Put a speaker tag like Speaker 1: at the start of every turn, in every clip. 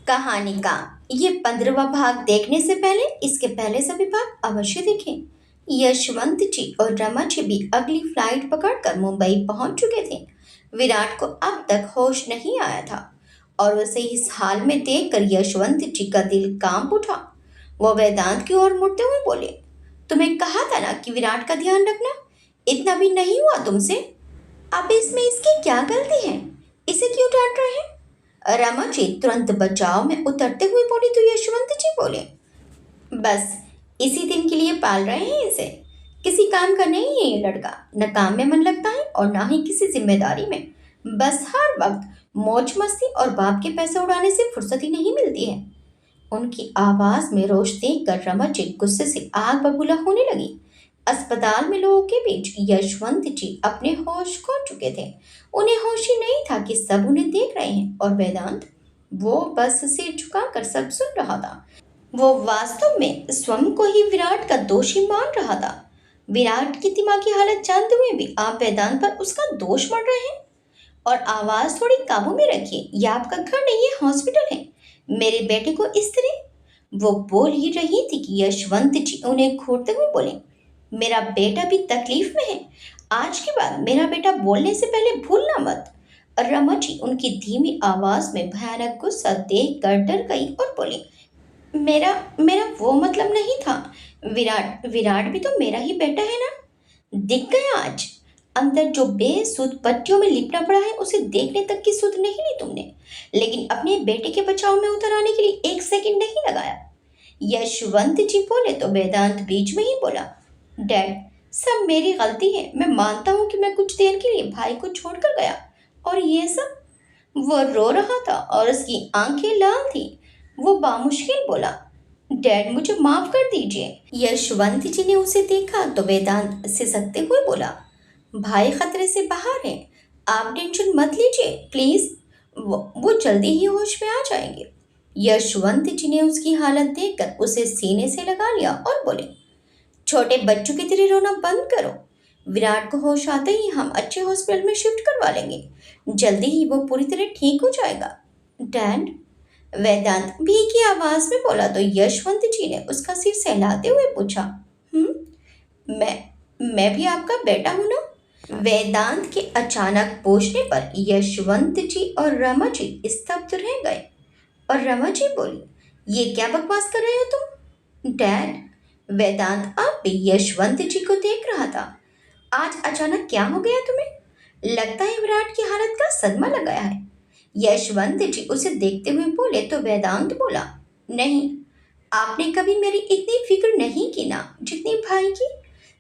Speaker 1: कहानी का ये 15वां भाग देखने से पहले इसके पहले सभी भाग अवश्य देखें। यशवंत जी और रमा जी भी अगली फ्लाइट पकड़कर मुंबई पहुंच चुके थे। विराट को अब तक होश नहीं आया था और उसे इस हाल में देखकर यशवंत जी का दिल कांप उठा। वो वेदांत की ओर मुड़ते हुए बोले, तुम्हें कहा था ना कि विराट का ध्यान रखना। इतना भी नहीं हुआ तुमसे। अब इसमें इसकी क्या गलती है? इसे क्यों डांट रहे हैं? रमाजी तुरंत बचाव में उतरते हुए बोली तो यशवंत जी बोले, बस इसी दिन के लिए पाल रहे हैं इसे। किसी काम का नहीं है ये लड़का। न काम में मन लगता है और ना ही किसी जिम्मेदारी में। बस हर वक्त मौज मस्ती और बाप के पैसे उड़ाने से फुर्सत ही नहीं मिलती है। उनकी आवाज में रोष देखकर रमाजी गुस्से से आग बबूला होने लगी। अस्पताल में लोगों के बीच यशवंत जी अपने होश खो चुके थे। उन्हें होश ही नहीं था कि सब उन्हें देख रहे हैं और वेदांत, वो बस सिर झुकाकर सब सुन रहा था। वो वास्तव में स्वयं को ही विराट का दोषी मान रहा था। विराट की दिमागी हालत जानते हुए भी आप वेदांत पर उसका दोष मढ़ रहे हैं। और आवाज थोड़ी काबू में रखिए। यह आपका घर नहीं, ये हॉस्पिटल है। मेरे बेटे को इस तरह, वो बोल ही रही थी कि यशवंत जी उन्हें घूरते हुए बोले, मेरा बेटा भी तकलीफ में है। आज के बाद मेरा बेटा बोलने से पहले भूलना मत। रमा जी उनकी धीमी आवाज में भयानक गुस्सा देख कर डर गई और बोली, मेरा मेरा वो मतलब नहीं था। विराट विराट भी तो मेरा ही बेटा है ना। दिख गया आज। अंदर जो बेसुध पट्टियों में लिपटा पड़ा है उसे देखने तक की सुध नहीं ली तुमने। लेकिन अपने बेटे के बचाव में उतर आने के लिए एक सेकंड नहीं लगाया। यशवंत जी बोले तो वेदांत बीच में ही बोला, डैड, सब मेरी गलती है। मैं मानता हूँ कि मैं कुछ देर के लिए भाई को छोड़कर गया। और ये सब। वो रो रहा था और उसकी आंखें लाल थी। वो बामुश्किल बोला, डैड मुझे माफ कर दीजिए। यशवंत जी ने उसे देखा तो वेदांत सिसकते हुए बोला, भाई खतरे से बाहर है। आप टेंशन मत लीजिए प्लीज। वो जल्दी ही होश में आ जाएंगे। यशवंत जी ने उसकी हालत देखकर उसे सीने से लगा लिया और बोले, छोटे बच्चों की तरह रोना बंद करो। विराट को होश आते ही हम अच्छे हॉस्पिटल में शिफ्ट करवा लेंगे। जल्दी ही वो पूरी तरह ठीक हो जाएगा। डैड, वेदांत भीगी आवाज में बोला तो यशवंत जी ने उसका सिर सहलाते हुए पूछा, मैं भी आपका बेटा हूं ना? वेदांत के अचानक पूछने पर यशवंत जी और रमा जी स्तब्ध रह गए। और रमा जी बोली, ये क्या बकवास कर रहे हो तुम? डैड, वेदांत अब भी यशवंत जी को देख रहा था। आज अचानक क्या हो गया तुम्हें? लगता है विराट की हालत का सदमा लग गया है। यशवंत जी उसे देखते हुए बोले तो वेदांत बोला, नहीं, आपने कभी मेरी इतनी फिक्र नहीं की ना जितनी भाई की।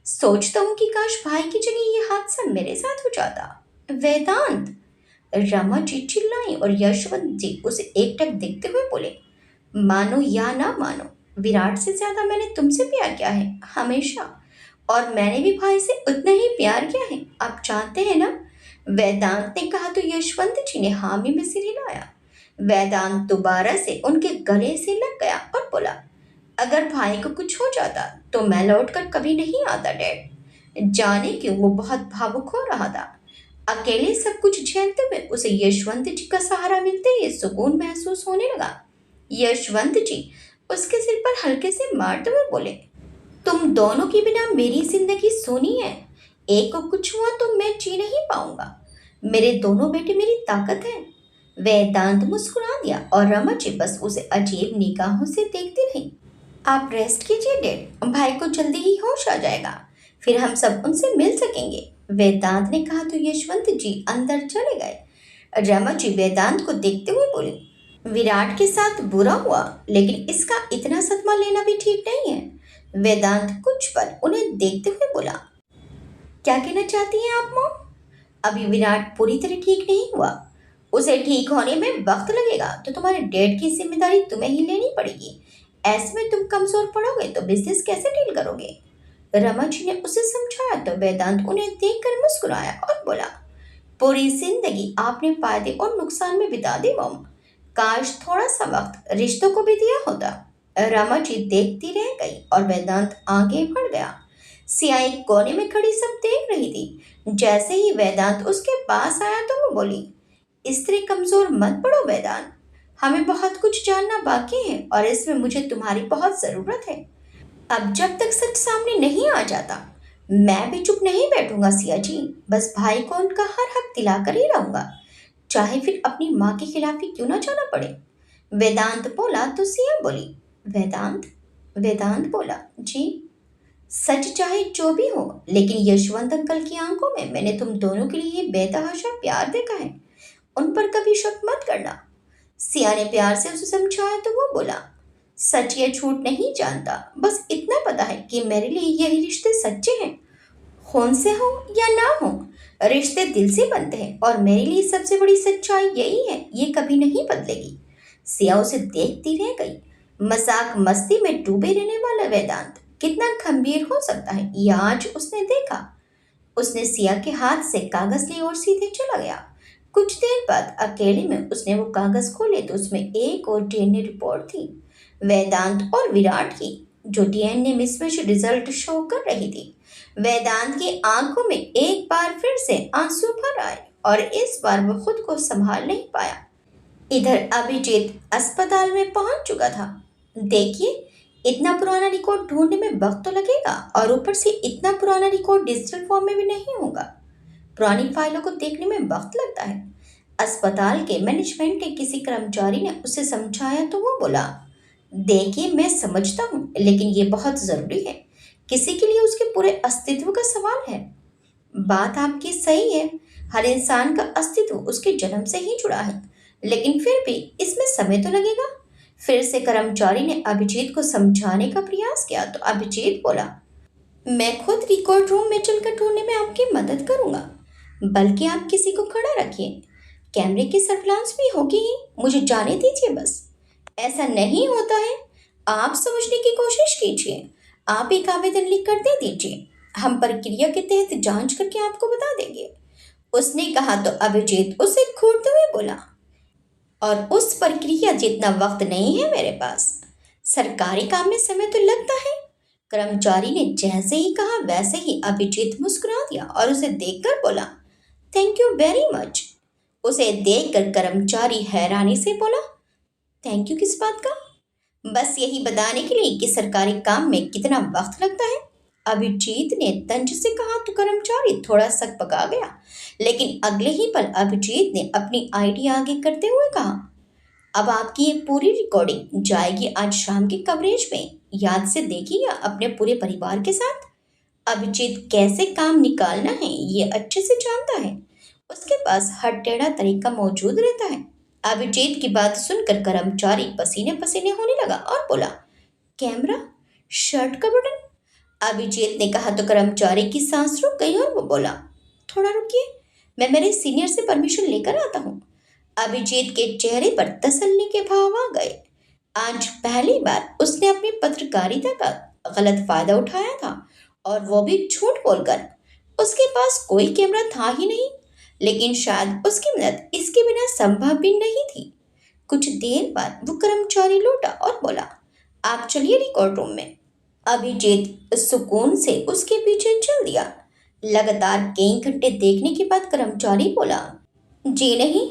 Speaker 1: सोचता हूँ कि काश भाई की जगह ये हादसा मेरे साथ हो जाता। वेदांत, रमा जी चिल्लाई और यशवंत जी उसे एकटक देखते हुए बोले, मानो या ना मानो, विराट से ज्यादा मैंने तुमसे प्यार किया है हमेशा। और मैंने भी भाई से उतना ही प्यार किया है, आप जानते हैं ना? वेदांत ने कहा तो यशवंत जी ने हामी में सिर हिलाया। वेदांत दोबारा से उनके गले से लग गया और बोला, अगर भाई को कुछ हो जाता तो मैं लौट कर कभी नहीं आता डैड। जाने क्यों वो बहुत भावुक हो रहा था। अकेले सब कुछ झेलते हुए उसे यशवंत जी का सहारा मिलते ही सुकून महसूस होने लगा। यशवंत जी उसके सिर पर हल्के से मारते हुए बोले, तुम दोनों के बिना मेरी जिंदगी सूनी है। एक को कुछ हुआ तो मैं जी नहीं पाऊंगा। मेरे दोनों बेटे मेरी ताकत है। वेदांत मुस्कुरा दिया और रमा जी बस उसे अजीब निगाहों से देखती रही। आप रेस्ट कीजिए डैड, भाई को जल्दी ही होश आ जाएगा। फिर हम सब उनसे मिल सकेंगे। वेदांत ने कहा तो यशवंत जी अंदर चले गए। रमा जी वेदांत को देखते हुए बोली, विराट के साथ बुरा हुआ लेकिन इसका इतना सदमा लेना भी ठीक नहीं है। वेदांत कुछ पल उन्हें देखते हुए बोला, क्या कहना चाहती हैं आप मॉम? अभी विराट पूरी तरह ठीक नहीं हुआ। उसे ठीक होने में वक्त लगेगा तो तुम्हारे डैड की जिम्मेदारी तुम्हें ही लेनी पड़ेगी। ऐसे में तुम कमजोर पड़ोगे तो बिजनेस कैसे डील करोगे? रमा जी ने उसे समझाया तो वेदांत उन्हें देखकर मुस्कुराया और बोला, पूरी जिंदगी आपने फायदे और नुकसान में बिता दी मॉम। काश थोड़ा सा वक्त रिश्तों को भी दिया होता। रमा जी देखती रह गई और वेदांत आगे बढ़ गया। सियाई कोने में खड़ी सब देख रही थी। जैसे ही वेदांत उसके पास आया तो वो बोली, स्त्री कमजोर मत पड़ो वेदांत। हमें बहुत कुछ जानना बाकी है और इसमें मुझे तुम्हारी बहुत ज़रूरत है। अब जब तक सच सामने नहीं आ जाता, मैं भी चुप नहीं बैठूंगा सिया जी। बस भाई को उनका हर हक दिलाकर ही रहूंगा, चाहे फिर अपनी माँ के खिलाफ ही क्यों ना जाना पड़े। वेदांत बोला तो सिया बोली, वेदांत वेदांत बोला, जी। सच चाहे जो भी हो, लेकिन यशवंत अंकल की आंखों में मैंने तुम दोनों के लिए बेतहाशा प्यार देखा है। उन पर कभी शक मत करना। सिया ने प्यार से उसे समझाया तो वो बोला, सच या झूठ नहीं जानता, बस इतना पता है कि मेरे लिए यही रिश्ते सच्चे हैं। खून से हो या ना हो, रिश्ते दिल से बनते हैं और मेरे लिए सबसे बड़ी सच्चाई यही है, ये कभी नहीं बदलेगी। सिया उसे देखती रह गई। मजाक मस्ती में डूबे रहने वाला वेदांत कितना गंभीर हो सकता है, यह आज उसने देखा। उसने सिया के हाथ से कागज लिए और सीधे चला गया। कुछ देर बाद अकेले में उसने वो कागज खोले तो उसमें एक और डीएनए रिपोर्ट थी, वेदांत और विराट की, जो डीएनए मिसमैच रिजल्ट शो कर रही थी। वेदांत की आंखों में एक बार फिर से आंसू भर आए और इस बार वो खुद को संभाल नहीं पाया। इधर अभिजीत अस्पताल में पहुंच चुका था। देखिए, इतना पुराना रिकॉर्ड ढूंढने में वक्त तो लगेगा और ऊपर से इतना पुराना रिकॉर्ड डिजिटल फॉर्म में भी नहीं होगा। पुरानी फाइलों को देखने में वक्त लगता है। अस्पताल के मैनेजमेंट के किसी कर्मचारी ने उसे समझाया तो वो बोला, देखिए मैं समझता हूँ, लेकिन ये बहुत ज़रूरी है। किसी के लिए उसके पूरे अस्तित्व का सवाल है। बात आपकी सही है, हर इंसान का अस्तित्व उसके जन्म से ही जुड़ा है, लेकिन फिर भी इसमें समय तो लगेगा। फिर से कर्मचारी ने अभिजीत को समझाने का प्रयास किया तो अभिजीत बोला, मैं खुद रिकॉर्ड रूम में चलकर ढूंढने में आपकी मदद करूंगा, बल्कि आप किसी को खड़ा रखिए। कैमरे की सर्विलांस भी होगी ही, मुझे जाने दीजिए बस। ऐसा नहीं होता है, आप समझने की कोशिश कीजिए। आप एक आवेदन लिख कर दे दीजिए, हम प्रक्रिया के तहत जांच करके आपको बता देंगे। उसने कहा तो अभिजीत उसे घूरते हुए बोला, और उस प्रक्रिया जितना वक्त नहीं है मेरे पास। सरकारी काम में समय तो लगता है। कर्मचारी ने जैसे ही कहा वैसे ही अभिजीत मुस्कुरा दिया और उसे देखकर बोला, थैंक यू वेरी मच। उसे देखकर कर्मचारी हैरानी से बोला, थैंक यू किस बात का? बस यही बताने के लिए कि सरकारी काम में कितना वक्त लगता है। अभिजीत ने तंज से कहा तो कर्मचारी थोड़ा सक पका गया, लेकिन अगले ही पल अभिजीत ने अपनी आईडी आगे करते हुए कहा, अब आपकी ये पूरी रिकॉर्डिंग जाएगी आज शाम के कवरेज में, याद से देखिएगा अपने पूरे परिवार के साथ। अभिजीत कैसे काम निकालना है ये अच्छे से जानता है, उसके पास हर टेढ़ा तरीका मौजूद रहता है। अभिजीत की बात सुनकर कर्मचारी पसीने पसीने होने लगा और बोला, कैमरा, शर्ट का बटन। अभिजीत ने कहा तो कर्मचारी की सांस रुक गई और वो बोला, थोड़ा रुकिए, मैं मेरे सीनियर से परमिशन लेकर आता हूँ। अभिजीत के चेहरे पर तसल्ली के भाव आ गए। आज पहली बार उसने अपनी पत्रकारिता का गलत फायदा उठाया था, और वो भी झूठ बोलकर। उसके पास कोई कैमरा था ही नहीं, लेकिन शायद उसकी मदद इसके बिना संभव भी नहीं थी। कुछ देर बाद वो कर्मचारी लौटा और बोला, आप चलिए रिकॉर्ड रूम में। अभिजीत सुकून से उसके पीछे चल दिया। लगातार कई घंटे देखने के बाद कर्मचारी बोला, जी नहीं,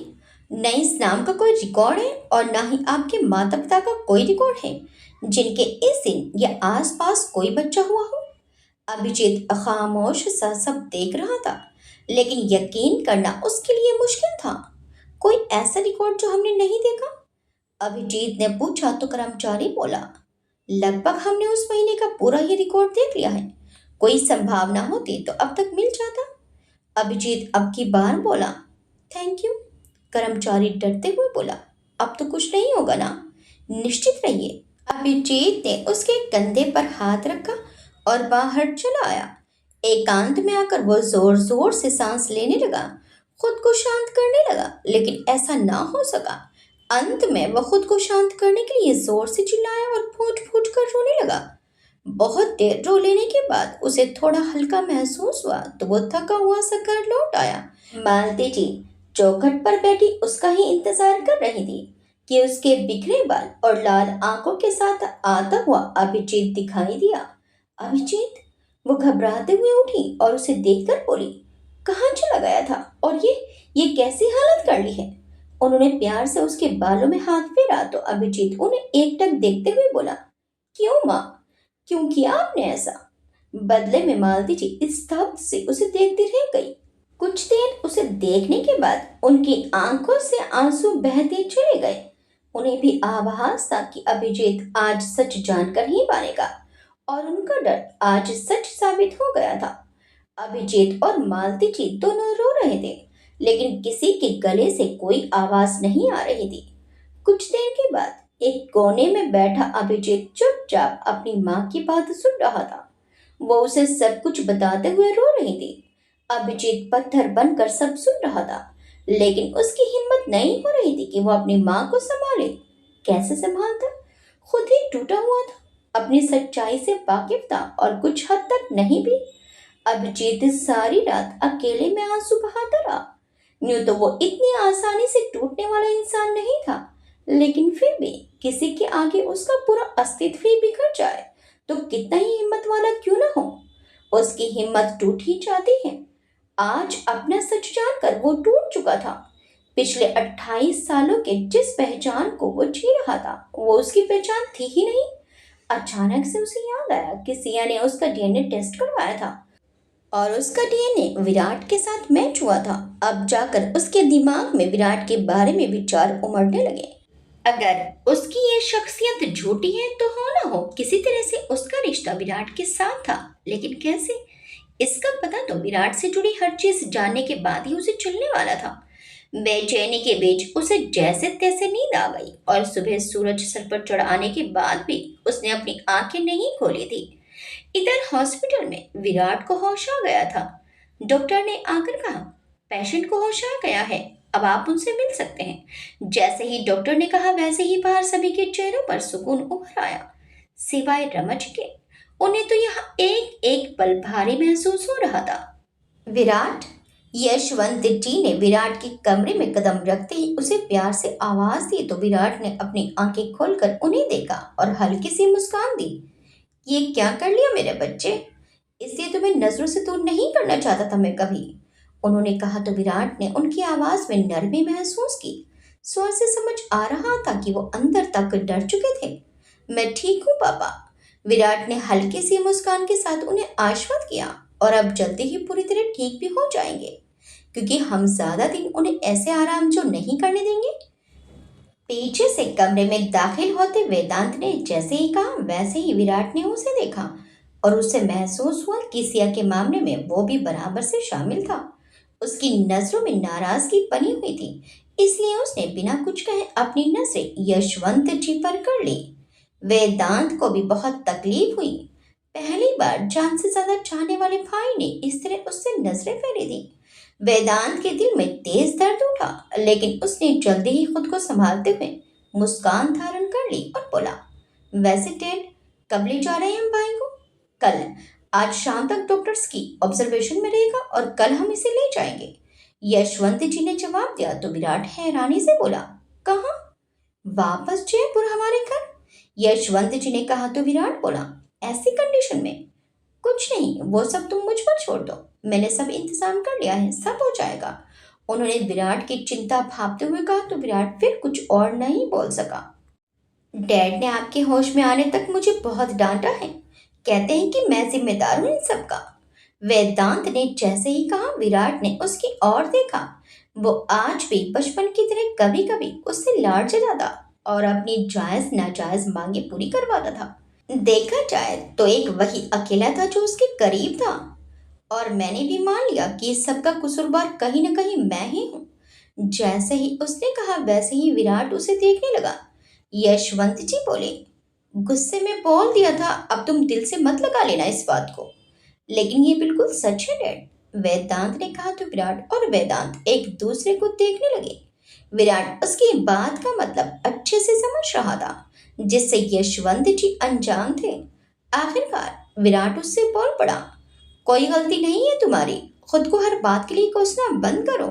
Speaker 1: न इस नाम का कोई रिकॉर्ड है और ना ही आपके माता पिता का कोई रिकॉर्ड है जिनके इस दिन या आसपास कोई बच्चा हुआ हो। अभिजीत खामोश सा सब देख रहा था, लेकिन यकीन करना उसके लिए मुश्किल था। कोई ऐसा रिकॉर्ड जो हमने नहीं देखा? अभिजीत ने पूछा तो कर्मचारी बोला, लगभग हमने उस महीने का पूरा ही रिकॉर्ड देख लिया है। कोई संभावना होती तो अब तक मिल जाता। अभिजीत अब की बार बोला, थैंक यू। कर्मचारी डरते हुए बोला, अब तो कुछ नहीं होगा ना, निश्चित रहिए। अभिजीत ने उसके कंधे पर हाथ रखा और बाहर चला आया। एकांत में आकर वो जोर जोर से सांस लेने लगा, खुद को शांत करने लगा, लेकिन ऐसा ना हो सका। अंत में वह खुद को शांत करने के लिए जोर से चिल्लाया और फूट फूट कर रोने लगा। बहुत देर रो लेने के बाद उसे थोड़ा हल्का महसूस हुआ तो वो थका हुआ सा घर लौट आया। मालती जी चौखट पर बैठी उसका ही इंतजार कर रही थी कि उसके बिखरे बाल और लाल आंखों के साथ आता हुआ अभिजीत दिखाई दिया। अभिजीत, वो घबराते हुए उठी और उसे देखकर बोली, कहाँ चला गया था और ये कैसी हालत कर ली है? उन्होंने प्यार से उसके बालों में हाथ फेरा तो अभिजीत उन्हें एकटक देखते हुए बोला, क्यों माँ, क्यों किया आपने ऐसा? बदले में मालती जी स्तब्ध से उसे देखती रह गई। कुछ देर उसे देखने के बाद उनकी आंखों से आंसू बहते चले गए। उन्हें भी आभास था कि अभिजीत आज सच जानकर ही मानेगा और उनका डर आज सच साबित हो गया था। अभिजीत और मालती जी दोनों रो रहे थे, लेकिन किसी के गले से कोई आवाज नहीं आ रही थी। कुछ देर के बाद एक कोने में बैठा अभिजीत चुपचाप अपनी माँ की बात सुन रहा था। वो उसे सब कुछ बताते हुए रो रही थी। अभिजीत पत्थर बनकर सब सुन रहा था, लेकिन उसकी हिम्मत नहीं हो रही थी कि वो अपनी माँ को संभाले। कैसे संभालता? खुद ही टूटा हुआ था, अपनी सच्चाई से वाकिफ था और कुछ हद तक नहीं भी। अभिजीत सारी रात अकेले में आंसू बहाता रहा। यूं तो वो इतनी आसानी से टूटने वाला इंसान नहीं था, लेकिन फिर भी किसी के आगे उसका पूरा अस्तित्व ही बिखर जाए तो कितना ही हिम्मत वाला क्यों ना हो, उसकी हिम्मत टूट ही जाती है। आज अपना सच जानकर वो टूट चुका था। पिछले 28 सालों के जिस पहचान को वो जी रहा था, वो उसकी पहचान थी ही नहीं। अचानक से उसे याद आया कि सिया ने उसका डीएनए टेस्ट करवाया था और उसका डीएनए विराट के साथ मैच हुआ था। अब जाकर उसके दिमाग में विराट के बारे में विचार उमड़ने लगे। अगर उसकी ये शख्सियत झूठी है तो हो ना हो किसी तरह से उसका रिश्ता विराट के साथ था, लेकिन कैसे? इसका पता तो विराट से जुड़ी हर चीज जानने के बाद ही उसे चलने वाला था। बेचैनी के बीच उसे जैसे तैसे नींद आ गई और सुबह सूरज सर पर चढ़ आने के बाद भी उसने अपनी आंखें नहीं खोली थी। इधर हॉस्पिटल में विराट को होश आ गया था। डॉक्टर ने आकर कहा, पेशेंट को होश आ गया है, अब आप उनसे मिल सकते हैं। जैसे ही डॉक्टर ने कहा वैसे ही बाहर सभी के चेहरों पर सुकून उभर आया, सिवाय रमच के। उन्हें तो यहाँ एक एक पल भारी महसूस हो रहा था। विराट, यशवंत जी ने विराट के कमरे में कदम रखते ही उसे प्यार से आवाज दी तो विराट ने अपनी आंखें खोलकर उन्हें देखा और हल्की सी मुस्कान दी। ये क्या कर लिया मेरे बच्चे? इसलिए तुम्हें नजरों से दूर नहीं करना चाहता था मैं कभी, उन्होंने कहा तो विराट ने उनकी आवाज में नरमी महसूस की। स्वर से समझ आ रहा था कि वो अंदर तक डर चुके थे। मैं ठीक हूँ पापा, विराट ने हल्की सी मुस्कान के साथ उन्हें आश्वस्त किया, और अब जल्दी ही पूरी तरह ठीक भी हो जाएंगे, क्योंकि हम ज्यादा दिन उन्हें ऐसे आराम जो नहीं करने देंगे। पीछे से कमरे में दाखिल होते वेदांत ने जैसे ही कहा वैसे ही विराट ने उसे देखा और उसे महसूस हुआ कि सिया के मामले में वो भी बराबर से शामिल था। उसकी नजरों में नाराजगी बनी हुई थी, इसलिए उसने बिना कुछ कहे अपनी नजरें यशवंत जी पर कर ली। वेदांत को भी बहुत तकलीफ हुई। पहली बार जान से ज्यादा चाहने वाले भाई ने इस तरह उससे नजरें फेरी थी। वेदांत के दिल में तेज दर्द उठा, लेकिन उसने जल्दी ही खुद को संभालते हुए मुस्कान धारण कर ली और बोला, वैसे डैड, कब ले जा रहे हैं हम भाई को? कल। आज शाम तक डॉक्टर्स की ऑब्जर्वेशन में रहेगा और कल हम इसे ले जाएंगे, यशवंत जी ने जवाब दिया तो विराट हैरानी से बोला, कहाँ? वापस जयपुर हमारे घर, यशवंत जी ने कहा तो विराट बोला, ऐसी कंडीशन में? कुछ नहीं, वो सब तुम मुझ पर छोड़ दो, मैंने सब इंतजाम कर लिया है, सब हो जाएगा, उन्होंने विराट की चिंता भांपते हुए कहा तो विराट फिर कुछ और नहीं बोल सका। डैड ने आपके होश में आने तक मुझे बहुत डांटा है, कहते हैं कि मैं जिम्मेदार हूं इन सब का, वेदांत ने जैसे ही कहा विराट ने उसकी ओर देखा। वो आज भी बचपन की तरह कभी कभी उससे लाड जताता और अपनी जायज नाजायज मांगे पूरी करवाता था। देखा जाए तो एक वही अकेला था जो उसके करीब था, और मैंने भी मान लिया कि इस सब का कसूरवार कहीं ना कहीं मैं ही हूँ। जैसे ही उसने कहा वैसे ही विराट उसे देखने लगा। यशवंत जी बोले, गुस्से में बोल दिया था, अब तुम दिल से मत लगा लेना इस बात को, लेकिन ये बिल्कुल सच है डैड, वेदांत ने कहा तो विराट और वेदांत एक दूसरे को देखने लगे। विराट उसकी बात का मतलब अच्छे से समझ रहा था, जिससे यशवंत जी अनजान थे। आखिरकार विराट उससे बोल पड़ा, कोई गलती नहीं है तुम्हारी, खुद को हर बात के लिए कोसना बंद करो।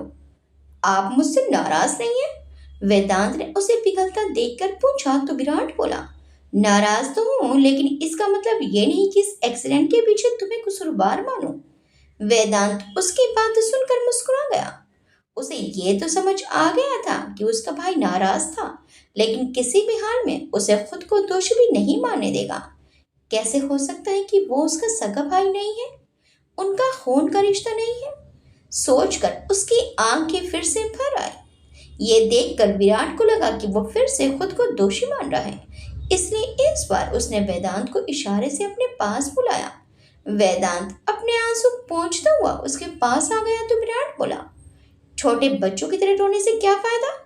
Speaker 1: आप मुझसे नाराज नहीं है? वेदांत ने उसे पिघलता देखकर पूछा तो विराट बोला, नाराज तो हूं, लेकिन इसका मतलब ये नहीं कि इस एक्सीडेंट के पीछे तुम्हें कसूरवार मानूं। वेदांत उसकी बात सुनकर मुस्कुरा गया। उसे ये तो समझ आ गया था कि उसका भाई नाराज था, लेकिन किसी भी हाल में उसे खुद को दोषी भी नहीं मानने देगा। कैसे हो सकता है कि वो उसका सगा भाई नहीं है, उनका खून का रिश्ता नहीं है? सोचकर उसकी आंखें फिर से भर आई। ये देखकर विराट को लगा कि वो फिर से खुद को दोषी मान रहा है। इसलिए इस बार उसने वेदांत को इशारे से अपने पास बुलाया। वेदांत अपने आंसू पोंछता हुआ उसके पास आ गया तो विराट बोला, छोटे बच्चों की तरह रोने से क्या फायदा?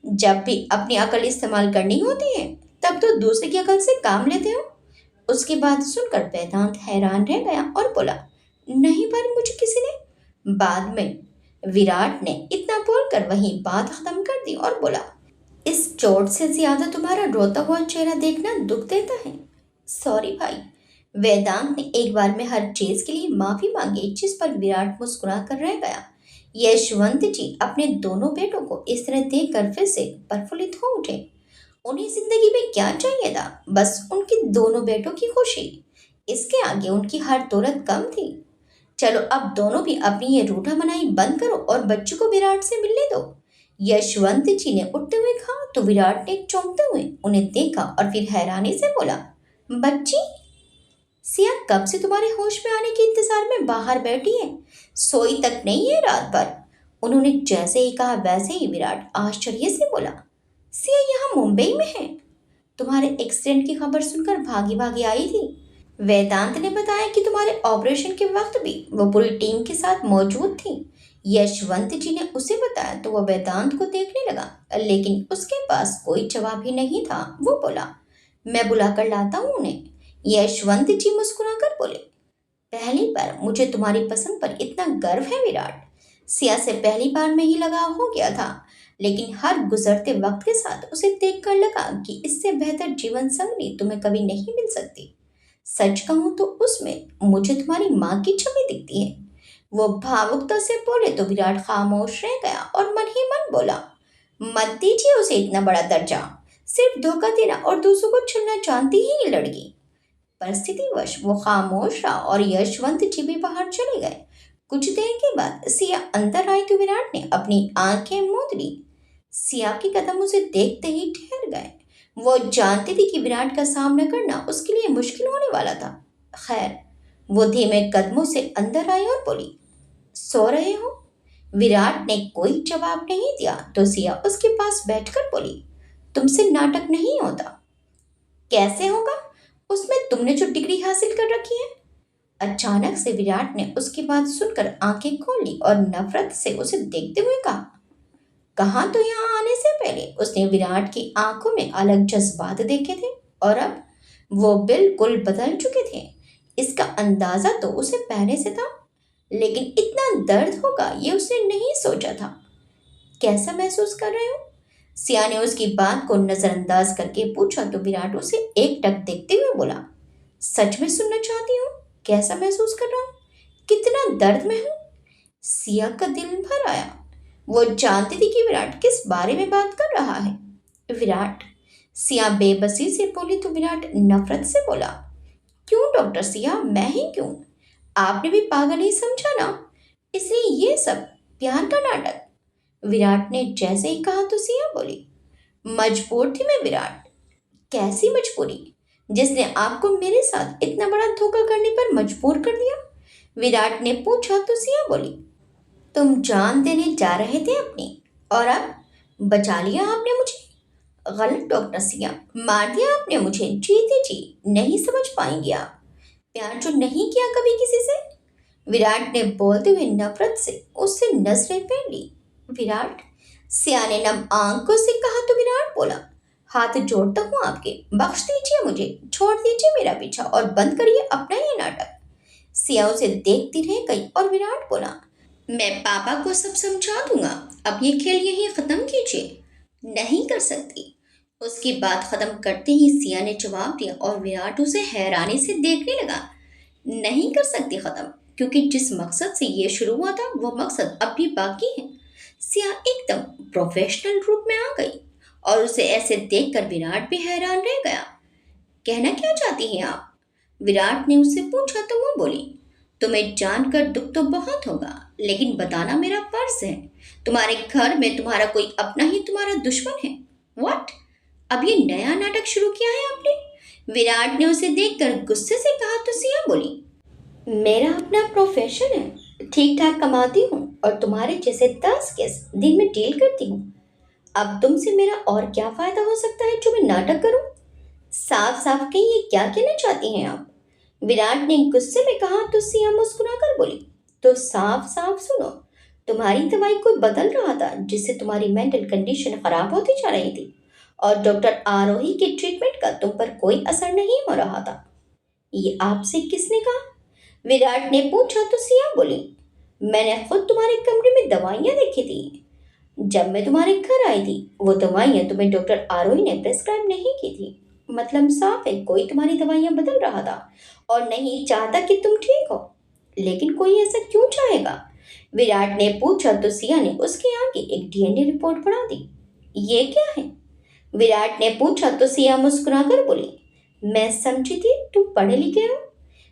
Speaker 1: जब भी अपनी अकल इस्तेमाल करनी होती है, तब तो दूसरे की अकल से काम लेते हो। उसकी बात सुनकर वेदांत हैरान रह गया और बोला, नहीं पर मुझे किसी ने। बाद में विराट ने इतना बोलकर वही बात खत्म कर दी और बोला, इस चोट से ज्यादा तुम्हारा रोता हुआ चेहरा देखना दुख देता है। सॉरी भाई। वेदांत ने एक बार में हर चीज के लिए माफी मांगी, जिस पर विराट मुस्कुरा कर रह गया। यशवंत जी अपने दोनों बेटों को इस तरह देखकर फिर से प्रफुल्लित हो उठे। उन्हें जिंदगी में क्या चाहिए था? बस उनके दोनों बेटों की खुशी। इसके आगे उनकी हर दौलत कम थी। चलो अब दोनों भी अपनी ये रूठा मनाई बंद करो और बच्चों को विराट से मिलने दो। यशवंत जी ने उठते हुए कहा तो विराट ने चौंकते हुए उन्हें देखा और फिर हैरानी से बोला, बच्ची, सिया कब से तुम्हारे होश में आने के इंतजार में बाहर बैठी है, सोई तक नहीं है रात भर। उन्होंने जैसे ही कहा वैसे ही विराट आश्चर्य से बोला, सिया यहाँ मुंबई में है? तुम्हारे एक्सीडेंट की खबर सुनकर भागी भागी आई थी। वेदांत ने बताया कि तुम्हारे ऑपरेशन के वक्त भी वो पूरी टीम के साथ मौजूद थी। यशवंत जी ने उसे बताया तो वह वेदांत को देखने लगा, लेकिन उसके पास कोई जवाब ही नहीं था। वो बोला, मैं बुलाकर लाता हूँ उन्हें। यशवंत जी मुस्कुराकर बोले, पहली बार मुझे तुम्हारी पसंद पर इतना गर्व है विराट। सिया से पहली बार में ही लगाव हो गया था, लेकिन हर गुजरते वक्त के साथ उसे देखकर लगा कि इससे बेहतर जीवन संगनी तुम्हें कभी नहीं मिल सकती। सच कहूं तो उसमें मुझे तुम्हारी माँ की छवि दिखती है। वो भावुकता से बोले तो विराट खामोश रह गया और मन ही मन बोला, मत दीजिए उसे इतना बड़ा दर्जा। सिर्फ धोखा देना और दूसरों को छुड़ना जानती ही ये लड़की। परिस्थितिवश वो खामोश रहा और यशवंत जी भी बाहर चले गए। कुछ देर के बाद सिया अंदर आई तो विराट ने अपनी आंखें मूंद ली। सिया के कदम उसे देखते ही ठहर गए। वो जानती थी कि विराट का सामना करना उसके लिए मुश्किल होने वाला था। खैर, वो धीमे कदमों से अंदर आई और बोली, सो रहे हो? विराट ने कोई जवाब नहीं दिया तो सिया उसके पास बैठकर बोली, तुमसे नाटक नहीं होता। कैसे होगा? उसमें तुमने जो डिग्री हासिल कर रखी है। अचानक से विराट ने उसकी बात सुनकर आंखें खोली और नफरत से उसे देखते हुए कहा, कहा तो यहाँ आने से पहले उसने विराट की आंखों में अलग जज्बात देखे थे और अब वो बिल्कुल बदल चुके थे। इसका अंदाजा तो उसे पहले से था, लेकिन इतना दर्द होगा ये उसने नहीं सोचा था। कैसा महसूस कर रहे हो? सिया ने उसकी बात को नजरअंदाज करके पूछा तो विराट उसे एक टक देखते हुए बोला, सच में सुनना चाहती हूँ, कैसा महसूस कर रहा हूँ, कितना दर्द में हूँ? सिया का दिल भर आया। वो जानती थी कि विराट किस बारे में बात कर रहा है। विराट, सिया बेबसी से बोली तो विराट नफरत से बोला, क्यों डॉक्टर सिया, मैं ही क्यों? आपने भी पागल ही समझा ना, इसलिए ये सब प्यार का नाटक। विराट ने जैसे ही कहा तो सिया बोली, मजबूर थी मैं विराट। कैसी मजबूरी, जिसने आपको मेरे साथ इतना बड़ा धोखा करने पर मजबूर कर दिया? विराट ने पूछा तो सिया बोली, तुम जान देने जा रहे थे अपनी, और अब बचा लिया आपने मुझे। गलत डॉक्टर सिया, मार दिया आपने मुझे जीते जी। नहीं समझ पाएंगे आप, प्यार जो नहीं किया कभी किसी से। विराट ने बोलते हुए नफरत से उससे नजरें फेर ली। विराट, सिया ने नम आंखों से कहा तो विराट बोला, हाथ जोड़ता हूँ आपके, बख्श दीजिए मुझे, छोड़ दीजिए मेरा पीछा और बंद करिए अपना ये नाटक। सिया उसे देखती रह गई और विराट बोला, मैं पापा को सब समझा दूंगा, अब ये खेल यहीं खत्म कीजिए। नहीं कर सकती। उसकी बात खत्म करते ही सिया ने जवाब दिया और विराट उसे हैरानी से देखने लगा। नहीं कर सकती खत्म, क्योंकि जिस मकसद से ये शुरू हुआ था वो मकसद अब भी बाकी है। सिया एकदम प्रोफेशनल रूप में आ गई और उसे ऐसे देखकर विराट भी हैरान रह गया। कहना क्या चाहती हैं आप? विराट ने उससे पूछा तो वो बोली, तुम्हें जानकर दुख तो बहुत होगा, लेकिन बताना मेरा फर्ज है। तुम्हारे घर में तुम्हारा कोई अपना ही तुम्हारा दुश्मन है। व्हाट? अब ये नया नाटक शुरू किया है आपने? विराट ने उसे देखकर गुस्से से कहा तो सिया बोली, मेरा अपना प्रोफेशन है, ठीक ठाक कमाती हूँ और तुम्हारे जैसे 10 केस दिन में डील करती हूँ। अब तुमसे मेरा और क्या फायदा हो सकता है जो मैं नाटक करूं? साफ साफ कहिए क्या कहना चाहती हैं आप? विराट ने गुस्से में कहा तो सिया मुस्कुराकर बोली, तो साफ साफ सुनो, तुम्हारी दवाई कोई बदल रहा था जिससे तुम्हारी मेंटल कंडीशन खराब होती जा रही थी और डॉक्टर आरोही के ट्रीटमेंट का तुम पर कोई असर नहीं हो रहा था। ये आपसे किसने कहा? विराट ने पूछा तो सिया बोली, मैंने खुद तुम्हारे कमरे में दवाइयां देखी थी। जब मैं तुम्हारे घर आई थी वो दवाइयां तुम्हें डॉक्टर आरोही ने प्रेस्क्राइब नहीं की थी। मतलब साफ है कोई तुम्हारी दवाइयां बदल रहा था और नहीं चाहता कि तुम ठीक हो। लेकिन कोई ऐसा क्यों चाहेगा? विराट ने पूछा तो सिया ने उसके आगे एक डीएनए रिपोर्ट बढ़ा दी। ये क्या है? विराट ने पूछा तो सिया मुस्कुराकर बोली, मैं समझी थी तुम पढ़े लिखे हो।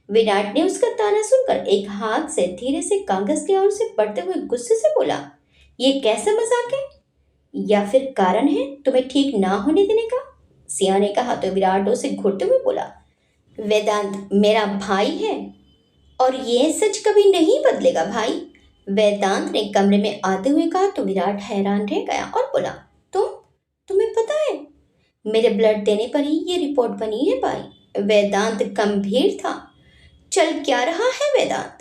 Speaker 1: विराट ने उसका ताना सुनकर एक हाथ से धीरे से कागज लिया और उसे पढ़ते हुए गुस्से से बोला, ये कैसा मजाक है? या फिर कारण है तुम्हें ठीक ना होने देने का? सिया ने कहा तो विराट उसे घूरते हुए बोला, वेदांत मेरा भाई है और ये सच कभी नहीं बदलेगा भाई। वेदांत ने कमरे में आते हुए कहा तो विराट हैरान रह गया और बोला, तुम तुम्हें पता है? मेरे ब्लड देने पर ही ये रिपोर्ट बनी है भाई। वेदांत गंभीर था। चल क्या रहा है वेदांत?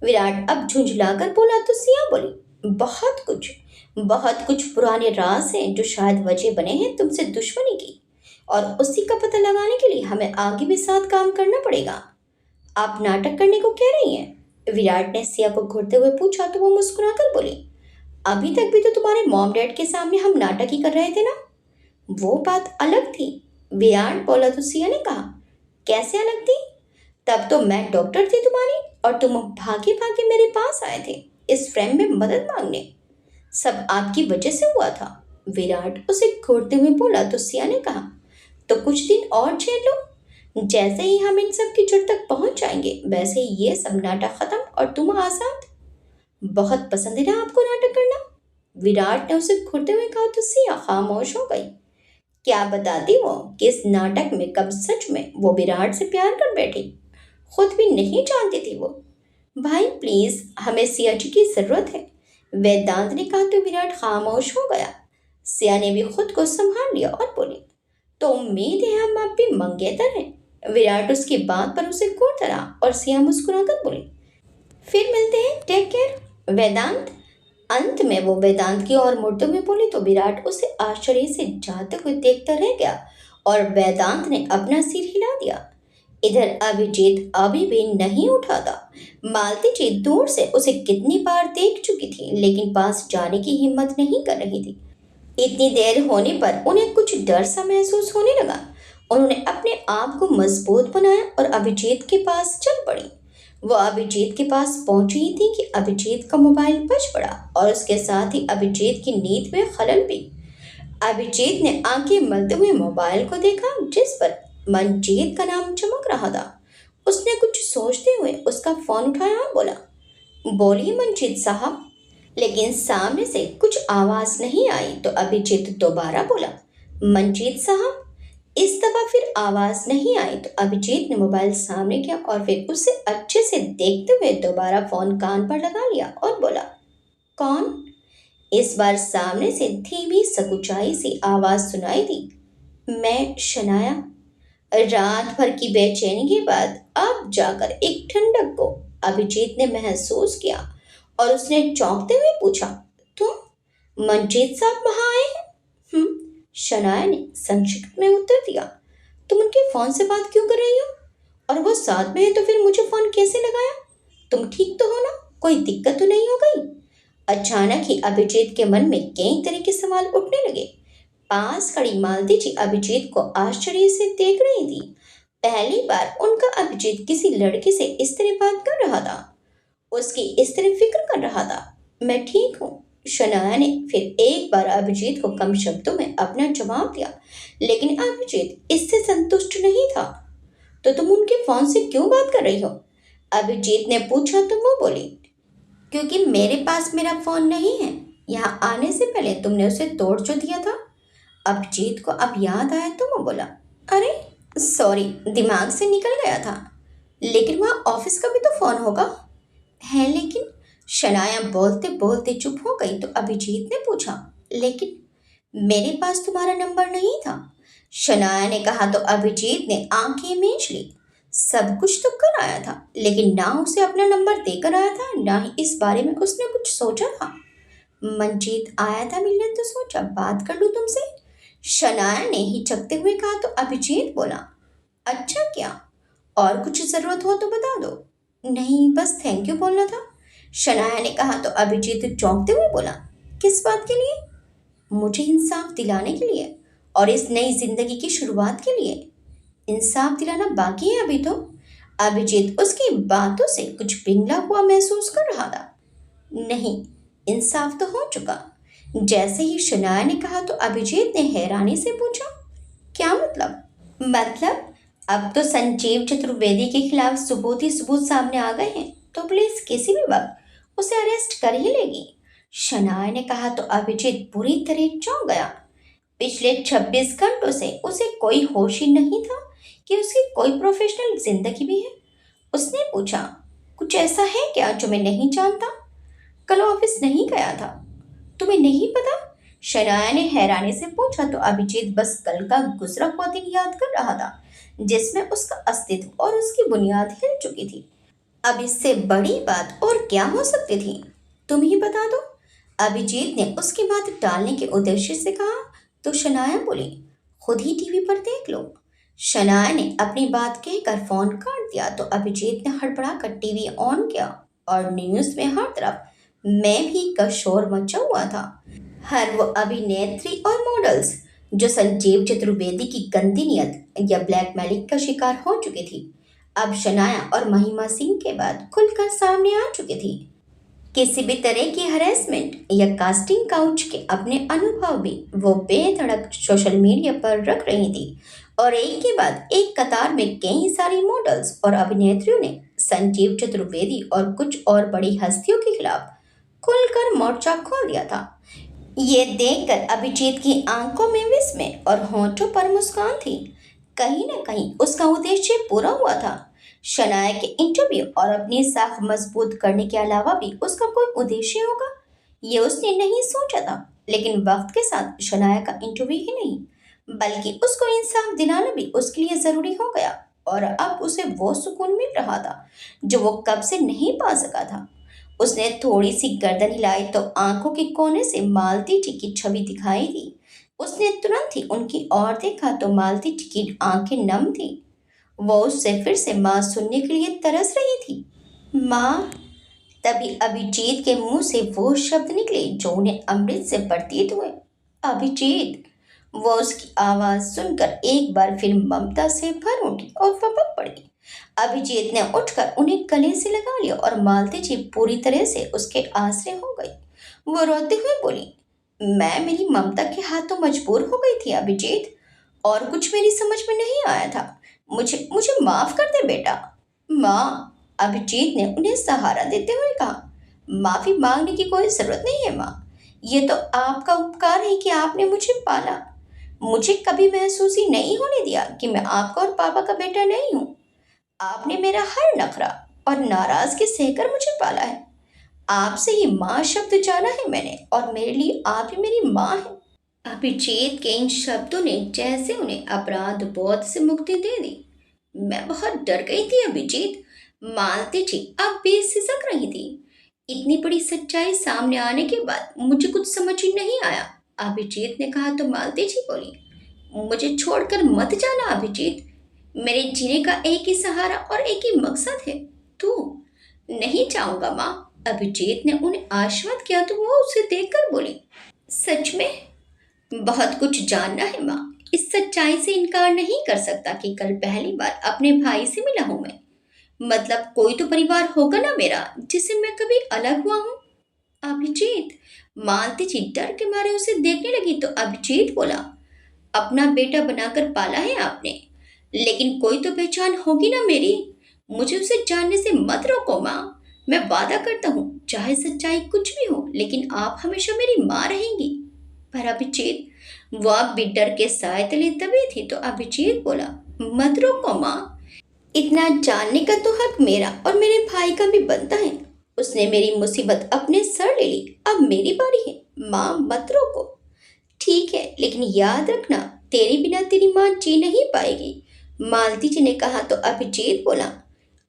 Speaker 1: विराट अब झुंझलाकर बोला तो सिया बोली, बहुत कुछ पुराने राज हैं जो शायद वजह बने हैं तुमसे दुश्मनी की और उसी का पता लगाने के लिए हमें आगे भी साथ काम करना पड़ेगा। आप नाटक करने को कह रही हैं? विराट ने सिया को घूरते हुए पूछा तो वो मुस्कुराकर बोली, अभी तक भी तो तुम्हारे मॉम डैड के सामने हम नाटक ही कर रहे थे ना। वो बात अलग थी। विराट बोला तो सिया ने कहा, कैसे अलग थी? तब तो मैं डॉक्टर थी तुम्हारी और तुम भागे भागे मेरे पास आए थे इस फ्रेम में मदद मांगने। सब आपकी वजह से हुआ था। विराट उसे घूरते हुए बोला तो सिया ने कहा, तो कुछ दिन और झेल लो। जैसे ही हम इन सब की जड़ तक पहुंच जाएंगे वैसे ही ये सब नाटक खत्म और तुम आजाद। बहुत पसंद है ना आपको नाटक करना? विराट ने उसे घूरते हुए कहा तो सिया खामोश हो गई। क्या बताती वो कि इस नाटक में कब सच में वो विराट से प्यार कर बैठी, खुद भी नहीं जानती थी वो। भाई प्लीज हमें सिया जी की जरूरत है, वेदांत ने कहा तो विराट खामोश हो गया। सिया ने भी खुद को संभाल लिया और बोली, तो उम्मीद है हम अब भी मंगेतर हैं। विराट उसकी बात पर उसे घूरता रहा और सिया मुस्कुराकर बोली, फिर मिलते हैं, टेक केयर वेदांत। अंत में वो वेदांत की ओर मुड़ते हुए बोली तो विराट उसे आश्चर्य से जाते हुए देखता रह गया और वेदांत ने अपना सिर हिला दिया। इधर अभिजीत अभी भी नहीं उठा था। मालती जी दूर से उसे कितनी बार देख चुकी थी लेकिन पास जाने की हिम्मत नहीं कर रही थी। इतनी देर होने पर उन्हें कुछ डर सा महसूस होने लगा। उन्होंने अपने आप को मजबूत बनाया और अभिजीत के पास चल पड़ी। वो अभिजीत के पास पहुंची ही थी कि अभिजीत का मोबाइल बज पड़ा और उसके साथ ही अभिजीत की नींद में खलल भी। अभिजीत ने आंखें मलते हुए मोबाइल को देखा जिस पर मनजीत का नाम चमक रहा था। उसने कुछ सोचते हुए उसका फोन उठाया और बोला, बोलिए मनजीत साहब। लेकिन सामने से कुछ आवाज नहीं आई तो अभिजीत दोबारा बोला, मनजीत साहब। इस दफा फिर आवाज नहीं आई तो अभिजीत ने मोबाइल सामने किया और फिर उसे अच्छे से देखते हुए दोबारा फोन कान पर लगा लिया और बोला, कौन? इस बार सामने से धीमी सकुचाई सी आवाज सुनाई दी, मैं शनाया। रात भर की बेचैनी के बाद अब जाकर एक ठंडक को अभिजीत ने महसूस किया और उसने चौंकते हुए पूछा, तुम मनजीत साहब वहां आए हैं? शनाया ने संक्षिप्त में उत्तर दिया, तुम उनके फोन से बात क्यों कर रही हो? और वो साथ में है तो फिर मुझे फोन कैसे लगाया? तुम ठीक तो हो ना? कोई दिक्कत तो नहीं हो गई? अचानक ही अभिजीत के मन में कई तरह के सवाल उठने लगे। पास खड़ी मालती जी अभिजीत को आश्चर्य से देख रही थी। पहली बार उनका अभिजीत किसी लड़के से इस तरह बात कर रहा था, उसकी इस तरह फिक्र कर रहा था। मैं ठीक हूँ, शनाया ने फिर एक बार अभिजीत को कम शब्दों में अपना जवाब दिया। लेकिन अभिजीत इससे संतुष्ट नहीं था। तो तुम उनके फोन से क्यों बात कर रही हो? अभिजीत ने पूछा तो वो बोली, क्योंकि मेरे पास मेरा फोन नहीं है। यहाँ आने से पहले तुमने उसे तोड़ जो दिया था। अभिजीत को अब याद आया तो वो बोला, अरे सॉरी, दिमाग से निकल गया था। लेकिन वहाँ ऑफिस का भी तो फोन होगा। है लेकिन, शनाया बोलते बोलते चुप हो गई तो अभिजीत ने पूछा, लेकिन मेरे पास तुम्हारा नंबर नहीं था। शनाया ने कहा तो अभिजीत ने आंखें मीच ली। सब कुछ तो कर आया था, लेकिन ना उसे अपना नंबर देकर आया था, ना ही इस बारे में उसने कुछ सोचा था। मंजीत आया था मिलने तो सोचा बात कर लूं तुमसे। शनाया ने हिचकते हुए कहा तो अभिजीत बोला, अच्छा क्या, और कुछ जरूरत हो तो बता दो। नहीं, बस थैंक यू बोलना था। शनाया ने कहा तो अभिजीत चौंकते हुए बोला, किस बात के लिए। मुझे इंसाफ दिलाने के लिए, और इस नई जिंदगी की शुरुआत के लिए। इंसाफ दिलाना बाकी है अभी तो। अभिजीत उसकी बातों से कुछ पिघला हुआ महसूस कर रहा था। नहीं, इंसाफ तो हो चुका। जैसे ही शनाया ने कहा तो अभिजीत ने हैरानी से पूछा, क्या मतलब अब तो संजीव चतुर्वेदी के खिलाफ सबूत ही सबूत सामने आ गए हैं, तो पुलिस किसी भी वक्त उसे अरेस्ट कर ही लेगी। शनाया ने कहा तो अभिजीत बुरी तरह चौंक गया। पिछले 26 घंटों से उसे कोई होश ही नहीं था कि उसकी कोई प्रोफेशनल जिंदगी भी है। उसने पूछा, कुछ ऐसा है क्या जो मैं नहीं जानता। कल ऑफिस नहीं गया था, तुम्हें नहीं पता। शनाया ने हैरानी से पूछा तो अभिजीत बस कल का गुजरा हुआ दिन याद कर रहा था, जिसमें उसका अस्तित्व और उसकी बुनियाद हिल चुकी थी। अब इससे बड़ी बात और क्या हो सकती थी। तुम ही बता दो। अभिजीत ने उसकी बात टालने के उद्देश्य से कहा तो शनाया बोली, खुद ही टीवी पर देख लो। शनाया ने अपनी बात कहकर फोन काट दिया तो अभिजीत ने हड़बड़ाकर टीवी ऑन किया और न्यूज में हर तरफ मैं भी का शोर मचा हुआ था। हर वो अभिनेत्री और मॉडल्स जो संजीव चतुर्वेदी की गंदी नियत या ब्लैकमेलिंग का शिकार हो चुकी थी, अब शनाया और महिमा सिंह के बाद खुलकर सामने आ चुकी थी। किसी भी तरह की हरेसमेंट या कास्टिंग काउच के अपने अनुभव भी वो बेधड़क सोशल मीडिया पर रख रही थी, और एक के बाद एक कतार में कई सारी मॉडल्स और अभिनेत्रियों ने संजीव चतुर्वेदी और कुछ और बड़ी हस्तियों के खिलाफ खुलकर मोर्चा खोल दिया था। ये देखकर अभिजीत की आंखों में विस्मय और होंठों पर मुस्कान थी। कहीं न कहीं उसका उद्देश्य पूरा हुआ था। शनाया के इंटरव्यू और अपनी साख मजबूत करने के अलावा भी उसका कोई उद्देश्य होगा, ये उसने नहीं सोचा था। लेकिन वक्त के साथ शनाया का इंटरव्यू ही नहीं, बल्कि उसको इंसाफ दिलाना भी उसके लिए जरूरी हो गया, और अब उसे वो सुकून मिल रहा था जो वो कब से नहीं पा सका था। उसने थोड़ी सी गर्दन हिलाई तो आंखों के कोने से मालती जी की छवि दिखाई दी। उसने तुरंत ही उनकी ओर देखा तो मालती जी की आंखें नम थी। वो उससे फिर से माँ सुनने के लिए तरस रही थी। माँ। तभी अभिजीत के मुंह से वो शब्द निकले जो उन्हें अमृत से प्रतीत हुए। अभिजीत। वो उसकी आवाज सुनकर एक बार फिर ममता से भर उठी और फपक पड़ी। अभिजीत ने उठकर उन्हें गले से लगा लिया और मालती जी पूरी तरह से उसके आसरे हो गई। वो रोते हुए बोली, मैं मेरी ममता के हाथों मजबूर हो गई थी अभिजीत, और कुछ मेरी समझ में नहीं आया था। मुझे मुझे माफ कर दे बेटा। माँ। अभिजीत ने उन्हें सहारा देते हुए कहा, माफी मांगने की कोई जरूरत नहीं है माँ। ये तो आपका उपकार है कि आपने मुझे पाला। मुझे कभी महसूस ही नहीं होने दिया कि मैं आपका और पापा का बेटा नहीं हूँ। आपने मेरा हर नखरा और नाराजगी सहकर मुझे पाला है। आपसे ही माँ शब्द जाना है मैंने, और मेरे लिए आप ही मेरी माँ है। अभिजीत के इन शब्दों ने जैसे उन्हें अपराध बोध से मुक्ति दे दी। मैं बहुत डर गई थी अभिजीत। मालती जी अब बेसिसक रही थी। इतनी बड़ी सच्चाई सामने आने के बाद मुझे कुछ समझ ही नहीं आया। अभिजीत ने कहा तो मालती जी बोली, मुझे छोड़कर मत जाना अभिजीत। मेरे जीने का एक ही सहारा और एक ही मकसद है, तू। नहीं चाहूंगा माँ। अभिजीत ने उन्हें आश्वस्त किया तो वो उसे देखकर बोली, सच में। बहुत कुछ जानना है माँ। इस सच्चाई से इनकार नहीं कर सकता कि कल पहली बार अपने भाई से मिला हूं मैं। मतलब कोई तो परिवार होगा ना मेरा जिससे मैं कभी अलग हुआ हूँ। अभिजीत। मालती जी डर के मारे उसे देखने लगी तो अभिजीत बोला, अपना बेटा बनाकर पाला है आपने, लेकिन कोई तो पहचान होगी ना मेरी। मुझे उसे जानने से मत रोको माँ। मैं वादा करता हूँ चाहे सच्चाई कुछ भी हो, लेकिन आप हमेशा मेरी माँ रहेंगी। पर अभिजीत, वो अब भी डर के साए तले दबी थी तो अभिजीत बोला, मत रोको माँ, इतना जानने का तो हक मेरा और मेरे भाई का भी बनता है। उसने मेरी मुसीबत अपने सर ले ली, अब मेरी बारी है। माँ मत रोको। ठीक है, लेकिन याद रखना, तेरे बिना तेरी माँ जी नहीं पाएगी। मालती जी ने कहा तो अभिजीत बोला,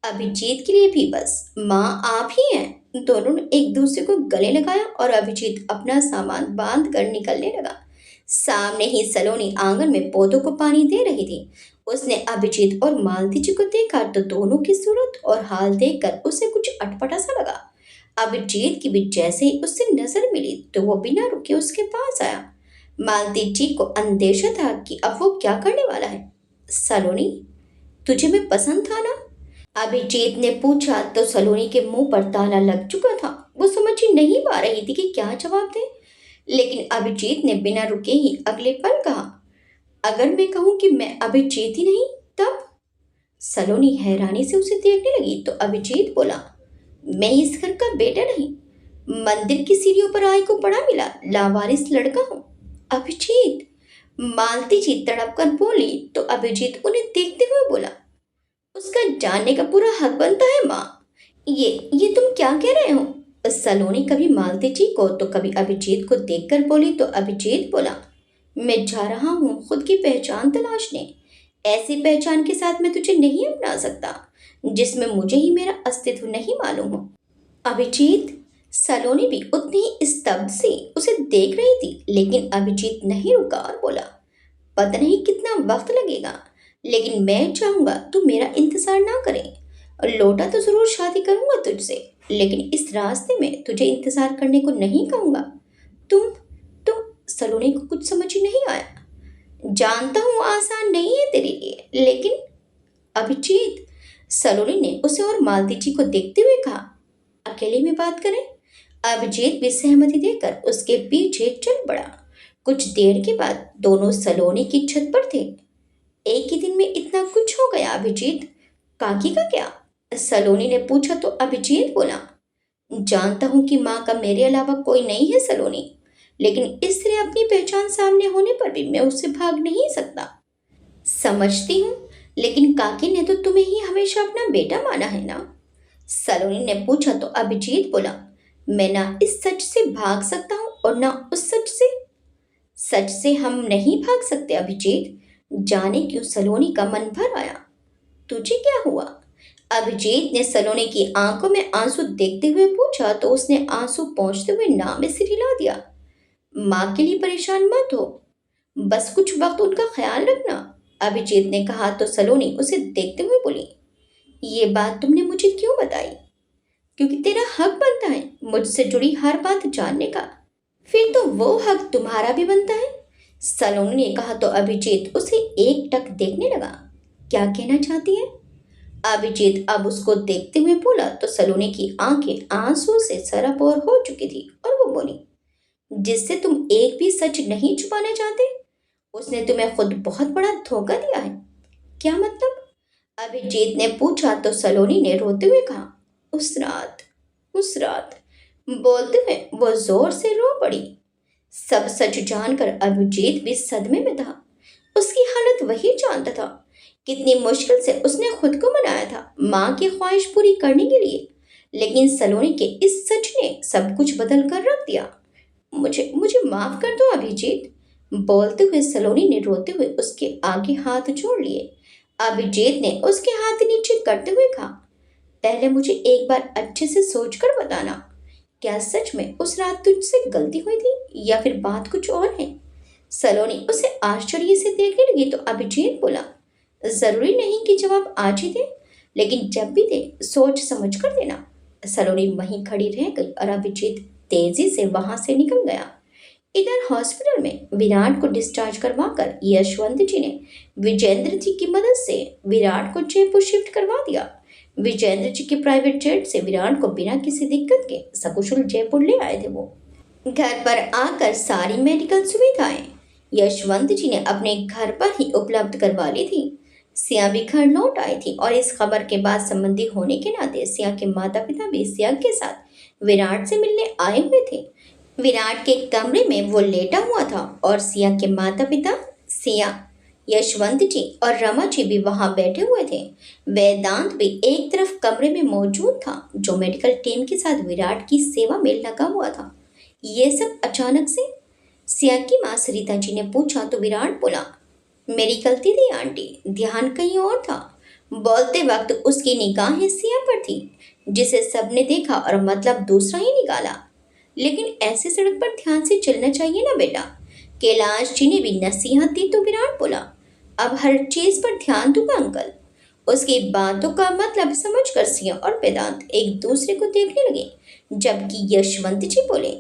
Speaker 1: अभिजीत के लिए भी बस माँ आप ही हैं। दोनों ने एक दूसरे को गले लगाया और अभिजीत अपना सामान बांध कर निकलने लगा। सामने ही सलोनी आंगन में पौधों को पानी दे रही थी। उसने अभिजीत और मालती जी को देखा तो दोनों की सूरत और हाल देखकर उसे कुछ अटपटा सा लगा। अभिजीत की भी जैसे ही उससे नजर मिली तो वो बिना रुके उसके पास आया। मालती जी को अंदेशा था कि अब वो क्या करने वाला है। सलोनी, तुझे मैं पसंद था ना? अभिजीत ने पूछा तो सलोनी के मुंह पर ताला लग चुका था। वो समझ ही नहीं पा रही थी कि क्या जवाब दे। लेकिन अभिजीत ने बिना रुके ही अगले पल कहा, अगर मैं कहूं कि मैं अभिजीत ही नहीं तब? सलोनी हैरानी से उसे देखने लगी तो अभिजीत बोला, मैं इस घर का बेटा नहीं, मंदिर की सीढ़ियों पर आए को पड़ा मिला लावारिस लड़का हूं। अभिजीत, मालती जी तड़प कर बोली तो अभिजीत उन्हें देखते हुए बोला, उसका जानने का पूरा हक बनता है माँ। ये तुम क्या कह रहे हो? सलोनी कभी मालती जी को तो कभी अभिजीत को देखकर बोली तो अभिजीत बोला, मैं जा रहा हूँ खुद की पहचान तलाशने। ऐसी पहचान के साथ मैं तुझे नहीं अपना सकता जिसमें मुझे ही मेरा अस्तित्व नहीं मालूम हो। अभिजीत, सलोनी भी उतनी ही स्तब्ध से उसे देख रही थी, लेकिन अभिजीत नहीं रुका और बोला, पता नहीं कितना वक्त लगेगा, लेकिन मैं चाहूंगा तू मेरा इंतजार ना करे। और लौटा तो जरूर शादी करूंगा तुझसे, लेकिन इस रास्ते में तुझे इंतजार करने को नहीं कहूंगा। तुम सलोनी को कुछ समझ ही नहीं आया। जानता हूँ आसान नहीं है तेरे लिए, लेकिन अभिजीत, सलोनी ने उसे और मालती जी को देखते हुए कहा, अकेले में बात करें। अभिजीत भी सहमति देकर उसके पीछे चल पड़ा। कुछ देर के बाद दोनों सलोनी की छत पर थे। एक ही दिन में इतना कुछ हो गया अभिजीत, काकी का क्या? सलोनी ने पूछा तो अभिजीत बोला, जानता हूं कि माँ का मेरे अलावा कोई नहीं है सलोनी, लेकिन इस तरह अपनी पहचान सामने होने पर भी मैं उससे भाग नहीं सकता। समझती हूँ, लेकिन काकी ने तो तुम्हें ही हमेशा अपना बेटा माना है ना? सलोनी ने पूछा तो अभिजीत बोला, मैं ना इस सच से भाग सकता हूँ और ना उस सच से। सच से हम नहीं भाग सकते अभिजीत। जाने क्यों सलोनी का मन भर आया। तुझे क्या हुआ? अभिजीत ने सलोनी की आंखों में आंसू देखते हुए पूछा तो उसने आंसू पोंछते हुए नाम में सिर हिला दिया। माँ के लिए परेशान मत हो, बस कुछ वक्त उनका ख्याल रखना, अभिजीत ने कहा तो सलोनी उसे देखते हुए बोली, ये बात तुमने मुझे क्यों बताई? क्योंकि तेरा हक बनता है मुझसे जुड़ी हर बात जानने का। फिर तो वो हक तुम्हारा भी बनता है, सलोनी ने कहा तो अभिजीत उसे एक टक देखने लगा। क्या कहना चाहती है? अभिजीत अब उसको देखते हुए बोला तो सलोनी की आंखें आंसू से सराबोर हो चुकी थी और वो बोली, जिससे तुम एक भी सच नहीं छुपाना चाहते, उसने तुम्हें खुद बहुत बड़ा धोखा दिया है। क्या मतलब? अभिजीत ने पूछा तो सलोनी ने रोते हुए कहा, उस रात बोलते हुए वो जोर से रो पड़ी। सब सच जानकर अभिजीत भी सदमे में था। उसकी हालत वही जानता था। कितनी मुश्किल से उसने खुद को मनाया था माँ की ख्वाहिश पूरी करने के लिए, लेकिन सलोनी के इस सच ने सब कुछ बदल कर रख दिया। मुझे मुझे माफ कर दो अभिजीत, बोलते हुए सलोनी ने रोते हुए उसके आगे हाथ जोड़ लिए। अभिजीत ने उसके हाथ नीचे करते हुए कहा, पहले मुझे एक बार अच्छे से सोचकर बताना, क्या सच में उस रात तुझसे गलती हुई थी या फिर बात कुछ और है? सलोनी उसे आश्चर्य से देखने लगी तो अभिजीत बोला, जरूरी नहीं कि जवाब आज ही दे, लेकिन जब भी दे सोच समझ कर देना। सलोनी वहीं खड़ी रह गई और अभिजीत तेजी से वहां से निकल गया। इधर हॉस्पिटल में विराट को डिस्चार्ज करवाकर यशवंत जी ने विजेंद्र जी की मदद से विराट को जयपुर शिफ्ट करवा दिया। विजेंद्र जी के प्राइवेट जेट से विराट को बिना किसी दिक्कत के सकुशल जयपुर ले आए थे। वो घर पर आकर सारी मेडिकल सुविधाएं यशवंत जी ने अपने घर पर ही उपलब्ध करवा ली थी। सिया भी घर लौट आई थी और इस खबर के बाद संबंधी होने के नाते सिया के माता पिता भी सिया के साथ विराट से मिलने आए हुए थे। विराट के कमरे में वो लेटा हुआ था और सिया के माता पिता सिया, यशवंत जी और रमा जी भी वहां बैठे हुए थे। वेदांत भी एक तरफ कमरे में मौजूद था, जो मेडिकल टीम के साथ विराट की सेवा में लगा हुआ था। ये सब अचानक से सिया की माँ सरिता जी ने पूछा तो विराट बोला, मेरी गलती थी आंटी, ध्यान कहीं और था। बोलते वक्त उसकी निगाहें सिया पर थी, जिसे सबने देखा और मतलब दूसरा ही निकाला। लेकिन ऐसे सड़क पर ध्यान से चलना चाहिए ना बेटा। कैलाश जी ने भी नसीहत दी तो विराट बोला, अब हर चीज पर ध्यान दूंगा अंकल। उसकी बातों का मतलब समझकर सिया और वेदांत एक दूसरे को देखने लगे, जबकि यशवंत जी बोले,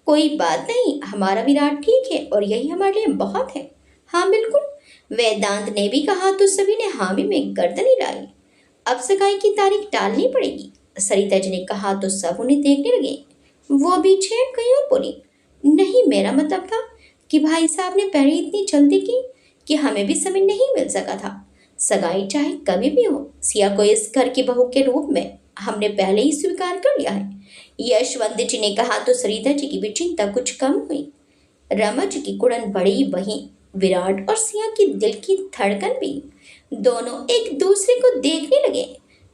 Speaker 1: कोई बात नहीं, हमारा विराट ठीक है और यही हमारे लिए बहुत है। हाँ बिल्कुल, वेदांत ने भी कहा तो सभी ने हामी में गर्दन हिलाई। अब सगाई की तारीख टालनी पड़ेगी, सरिता जी ने कहा तो सब उन्हें देखने लगे। वो भी छेड़ गई और बोली, नहीं, मेरा मतलब था कि भाई साहब ने पहले इतनी जल्दी की कि हमें भी समय नहीं मिल सका था। सगाई चाहे कभी भी हो, सिया को इस घर की बहू के रूप में हमने पहले ही स्वीकार कर लिया है। यशवंत जी ने कहा तो सरिता जी की भी चिंता कुछ कम हुई। रमा जी की कुड़न बढ़ी, वहीं विराट और सिया की दिल की धड़कन भी। दोनों एक दूसरे को देखने लगे।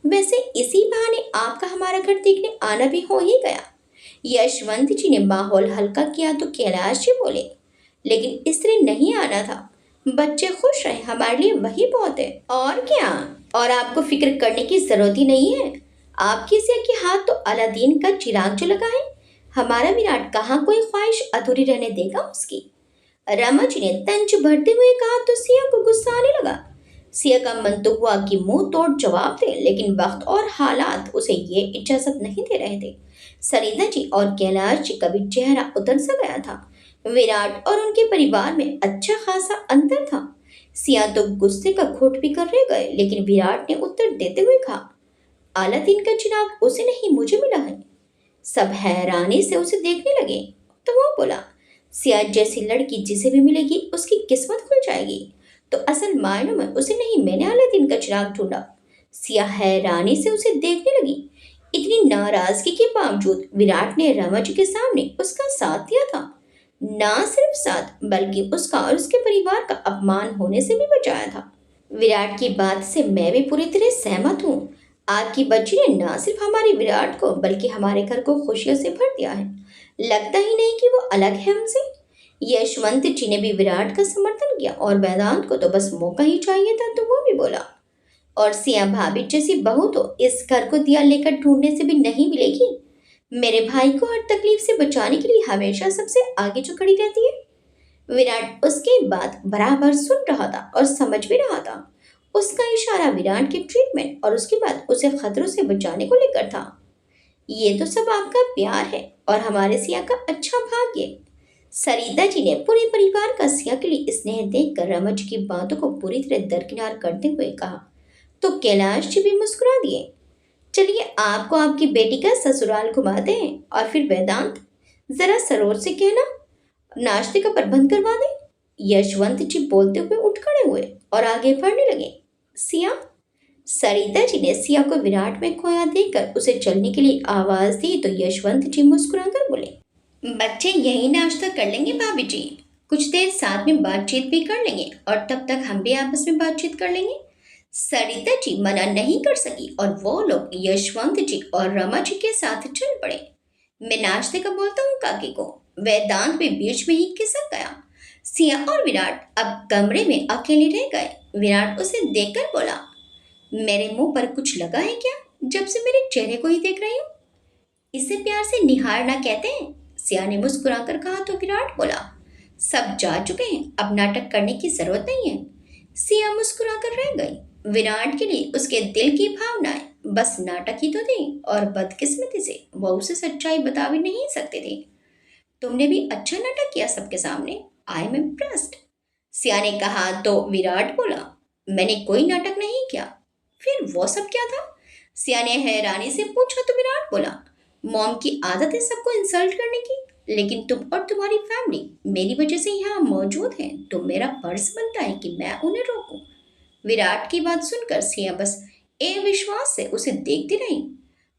Speaker 1: वैसे इसी बहाने आपका हमारा घर देखने आना भी हो ही गया। यशवंत जी ने माहौल हल्का किया तो कैलाश जी बोले, लेकिन इसलिए नहीं आना था, बच्चे खुश रहे, हमारे लिए वही बहुत है। और क्या, और आपको फिक्र करने की जरूरत ही नहीं है। आपकी सिया के हाथ तो अलादीन का चिराग जो लगा है, हमारा विराट कहाँ कोई ख्वाहिश अधूरी रहने देगा उसकी। रमा जी ने तंज भरते हुए कहा तो सिया को गुस्सा आने लगा। सिया का मन तो हुआ कि मुंह तोड़ जवाब दे, लेकिन वक्त और हालात उसे ये इजाजत नहीं दे रहे थे। सरिता जी और कैलाश जी का भी चेहरा उतर सा गया था। विराट और उनके परिवार में अच्छा खासा अंतर था। सिया तो गुस्से का घोट भी कर रह गए, लेकिन विराट ने उत्तर देते हुए कहा, अलादीन का चिराग उसे नहीं, मुझे मिला है। सब हैरानी से उसे देखने लगे तो वो बोला, सिया जैसी लड़की जिसे भी मिलेगी उसकी किस्मत खुल जाएगी। तो असल मायनों में उसे नहीं, मैंने अलादीन का चिराग ढूंढा। सिया हैरानी से उसे देखने लगी। इतनी नाराजगी के बावजूद विराट ने रमा जी के सामने उसका साथ दिया था। ना सिर्फ साथ, बल्कि उसका और उसके परिवार का अपमान होने से भी बचाया था। विराट की बात से मैं भी पूरी तरह सहमत हूँ। आपकी बच्ची ने ना सिर्फ हमारे विराट को बल्कि हमारे घर को खुशियों से भर दिया है। लगता ही नहीं कि वो अलग है हमसे। यशवंत जी ने भी विराट का समर्थन किया और वेदांत को तो बस मौका ही चाहिए था तो वो भी बोला, और सिया भाभी जैसी बहू तो इस घर को दिया लेकर ढूंढने से भी नहीं मिलेगी। मेरे भाई को हर तकलीफ से बचाने के लिए हमेशा सबसे आगे जो खड़ी रहती है। विराट उसकी बात बराबर सुन रहा था और समझ भी रहा था। उसका इशारा विराट के ट्रीटमेंट और उसके बाद उसे खतरों से बचाने को लेकर था। ये तो सब आपका प्यार है और हमारे सिया का अच्छा भाग्य। सरिता जी ने पूरे परिवार का सिया के लिए स्नेह देखकर रमज की बातों को पूरी तरह दरकिनार करते हुए कहा तो कैलाश जी भी मुस्कुरा दिए। चलिए आपको आपकी बेटी का ससुराल घुमाते हैं, और फिर वेदांत, जरा सरोज से कहना नाश्ते का प्रबंध करवा दें। यशवंत जी बोलते हुए उठ खड़े हुए और आगे बढ़ने लगे। सिया, सरिता जी ने सिया को विराट में खोया देखकर उसे चलने के लिए आवाज दी तो यशवंत जी मुस्कुराकर बोले, बच्चे यही नाश्ता कर लेंगे भाभी जी, कुछ देर साथ में बातचीत भी कर लेंगे और तब तक हम भी आपस में बातचीत कर लेंगे। सरिता जी मना नहीं कर सकी और वो लोग यशवंत जी और रमा जी के साथ चल पड़े। मैं नाश्ते का बोलता हूँ काकी को। वेदांत भी बीच में ही खिसक गया। सिया और विराट अब कमरे में अकेले रह गए। विराट उसे देखकर बोला, मेरे मुंह पर कुछ लगा है क्या, जब से मेरे चेहरे को ही देख रही हूँ? इसे प्यार से निहारना कहते हैं, सिया ने मुस्कुराकर कहा तो विराट बोला, सब जा चुके हैं, अब नाटक करने की जरूरत नहीं है। सिया मुस्कुराकर रह गई। विराट के लिए उसके दिल की भावनाएं बस नाटक ही तो थी और बदकिस्मती से वो उसे सच्चाई बता भी नहीं सकते थे। तुमने भी अच्छा नाटक किया सबके सामने, आई एम इम्प्रेस्ड, सिया ने कहा तो विराट बोला, मैंने कोई नाटक नहीं किया। फिर वो सब क्या था? सिया ने हैरानी से पूछा तो विराट बोला, मॉम की आदत है सबको इंसल्ट करने की, लेकिन तुम और तुम्हारी फैमिली मेरी वजह से यहाँ मौजूद है तो मेरा फर्ज बनता है कि मैं उन्हें रोकूं। विराट की बात सुनकर सिया बस विश्वास से उसे देखती रही।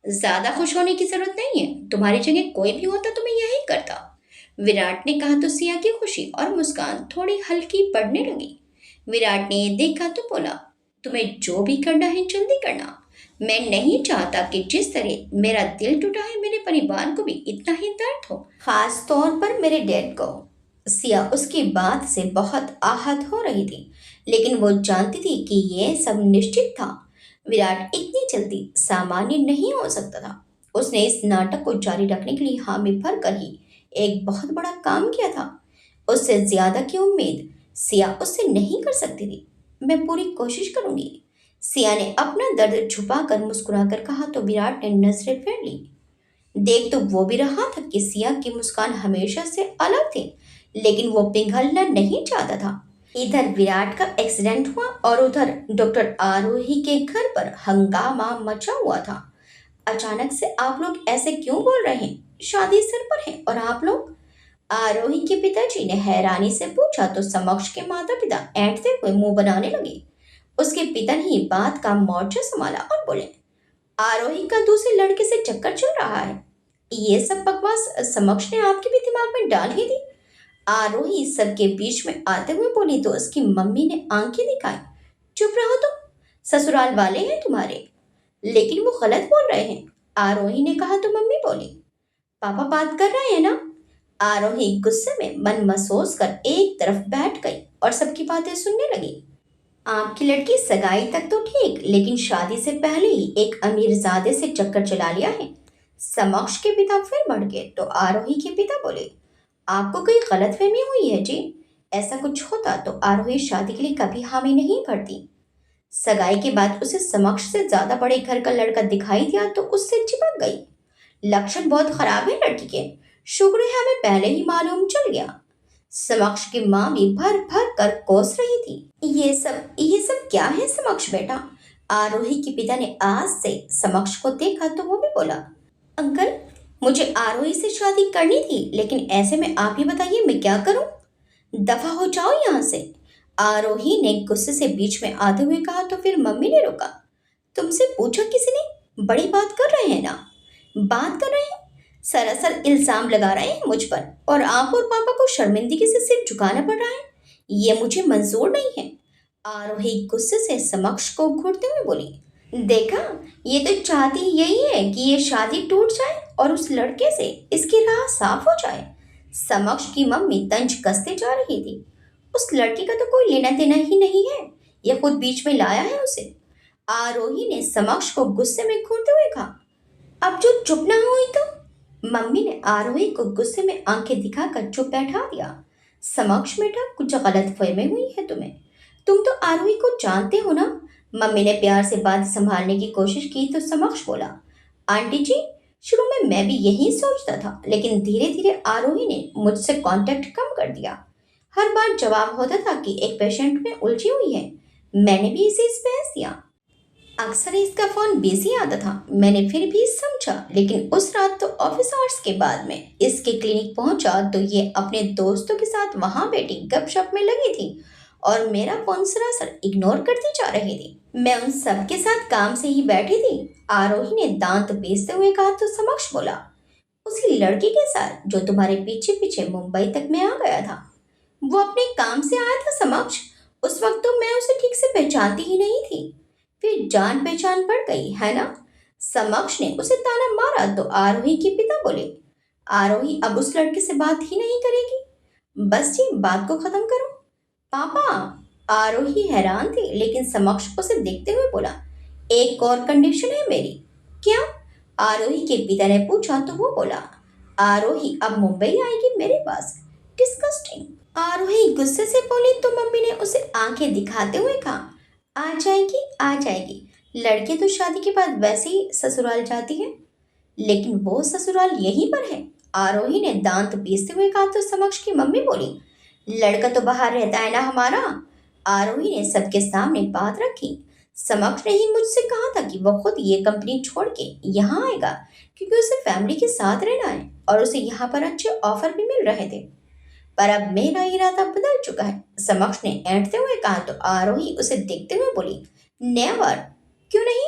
Speaker 1: ज्यादा खुश होने की जरूरत नहीं है, तुम्हारी जगह कोई भी होता तो मैं यही करता। विराट ने कहा तो सिया की खुशी और मुस्कान थोड़ी हल्की पड़ने लगी। विराट ने ये देखा तो बोला, तुम्हें जो भी करना है जल्दी करना। मैं नहीं चाहता कि जिस तरह मेरा दिल टूटा है मेरे परिवार को भी इतना ही दर्द हो, खास तौर पर मेरे डैड को। सिया उसकी बात से बहुत आहत हो रही थी, लेकिन वो जानती थी कि ये सब निश्चित था। विराट इतनी जल्दी सामान्य नहीं हो सकता था। उसने इस नाटक को जारी रखने के लिए हामी भर कर ही एक बहुत बड़ा काम किया था। उससे ज्यादा की उम्मीद सिया उससे नहीं कर सकती थी। मैं पूरी कोशिश करूंगी। सिया ने अपना दर्द छुपाकर मुस्कुराकर कहा तो विराट ने नजरें फेर ली। देख तो वो भी रहा था कि सिया की मुस्कान हमेशा से अलग थी, लेकिन वो पिघलना नहीं चाहता था। इधर विराट का एक्सीडेंट हुआ और उधर डॉक्टर आरोही के घर पर हंगामा मचा हुआ था। अचानक से आप लोग ऐसे क्यों बोल रहे हैं? शादी सर पर है और आप लोग? आरोही के पिताजी ने हैरानी से पूछा तो समक्ष के माता पिता ऐंठते हुए मुंह बनाने लगे। उसके पिता ने ही बात का मोर्चा संभाला और बोले, आरोही का दूसरे लड़के से चक्कर चल रहा है। ये सब बकवास समक्ष ने आपके भी दिमाग में डाल ही दी। आरोही सबके बीच में आते हुए बोली तो उसकी मम्मी ने आंखें दिखाई। चुप रहो तुम, ससुराल वाले हैं तुम्हारे। लेकिन वो गलत बोल रहे हैं, आरोही ने कहा तो मम्मी बोली, पापा बात कर रहे हैं ना। आरोही गुस्से में मन महसूस कर एक तरफ बैठ गई और सबकी बातें सुनने लगी। आपकी लड़की सगाई तक तो ठीक, लेकिन शादी से पहले ही एक अमीरजादे से चक्कर चला लिया है। समक्ष के पिता फिर बढ़ गए तो आरोही के पिता बोले, आपको कोई गलतफहमी हुई है जी। ऐसा कुछ होता तो आरोही शादी के लिए कभी हामी नहीं भरती। सगाई के बाद उसे समक्ष से ज्यादा बड़े घर का लड़का दिखाई दिया तो उससे चिपक गई। लक्षण बहुत खराब है लड़की के, शुक्र है हमें पहले ही मालूम चल गया। समक्ष की माँ भी भर भर कर कोस रही थी। ये सब क्या है समक्ष बेटा? आरोही के पिता ने आज से समक्ष को देखा तो वो भी बोला, अंकल मुझे आरोही से शादी करनी थी, लेकिन ऐसे में आप ही बताइए मैं क्या करूं? दफा हो जाओ यहाँ से। आरोही ने गुस्से से बीच में आते हुए कहा तो फिर मम्मी ने रोका। तुमसे पूछा किसी ने? बड़ी बात कर रहे हैं ना? बात कर रहे हैं, सरासर इल्जाम लगा रहे हैं मुझ पर और आप और पापा को शर्मिंदगी से सिर झुकाना पड़ रहा है। ये मुझे मंजूर नहीं है। आरोही गुस्से से समक्ष को घूरते हुए बोली, देखा, ये तो चाहती यही है कि ये शादी टूट जाए और उस लड़के से इसकी राह साफ हो जाए। समक्ष की मम्मी तंज कसते जा रही थी। उस लड़के का तो कोई लेना देना ही नहीं है, ये खुद बीच में लाया है उसे। आरोही ने समक्ष को गुस्से में घूरते हुए कहा, अब जो चुप ना हुई तो? मम्मी ने आरोही को गुस्से में आंखें दिखाकर चुप बैठा दिया। समक्ष बेटा कुछ गलत फहमी हुई है तुम्हें, तुम तो आरोही को जानते हो ना। मम्मी ने प्यार से बात संभालने की कोशिश की तो समक्ष बोला, आंटी जी शुरू में मैं भी यही सोचता था, लेकिन धीरे धीरे आरोही ने मुझसे कांटेक्ट कम कर दिया। हर बार जवाब होता था कि एक पेशेंट में उलझी हुई है। मैंने भी इसे स्पेस दिया। अक्सर इसका फोन बिजी आता था, मैंने फिर भी समझा, लेकिन उस रात तो ऑफिस आवर्स के बाद में इसके क्लिनिक पहुंचा तो ये अपने दोस्तों के साथ वहां बैठी गपशप में लगी थी और मेरा फोन सरासर इग्नोर करती जा रही थी। मैं उन सब के साथ काम से ही बैठी थी। आरोही ने दांत पीसते हुए कहा तो समक्ष बोला, उसी लड़की के साथ जो तुम्हारे पीछे पीछे मुंबई तक में आ गया था। वो अपने काम से आया था समक्ष। उस वक्त तो मैं उसे ठीक से पहचानती ही नहीं थी, फिर जान पहचान पड़ गई है ना। समक्ष ने उसे ताना मारा तो आरोही के पिता बोले, आरोही अब उस लड़के से बात ही नहीं करेगी। बस जी बात को खत्म करो। पापा, आरोही हैरान थी, लेकिन समक्ष उसे देखते हुए बोला, एक और कंडीशन है मेरी। क्या? आरोही के पिता ने पूछा तो वो बोला, आरोही अब मुंबई आएगी मेरे पास। डिस्गस्टिंग। आरोही गुस्से से बोली तो मम्मी ने उसे आंखें दिखाते हुए कहा, आ जाएगी आ जाएगी। लड़के तो शादी के बाद वैसे ही ससुराल जाती है, लेकिन वो ससुराल यहीं पर है। आरोही ने दांत पीसते हुए कहा तो समक्ष की मम्मी बोली, लड़का तो बाहर रहता है ना हमारा। आरोही ने सबके सामने बात रखी। समक्ष ने ही मुझसे कहा था कि वो खुद ये कंपनी छोड़ के यहाँ आएगा, क्योंकि उसे फैमिली के साथ रहना है और उसे यहाँ पर अच्छे ऑफर भी मिल रहे थे। पर अब मेरा इरादा बदल चुका है, समक्ष ने ऐंठते हुए कहा तो आरोही उसे देखते हुए बोली, नेवर। क्यों नहीं?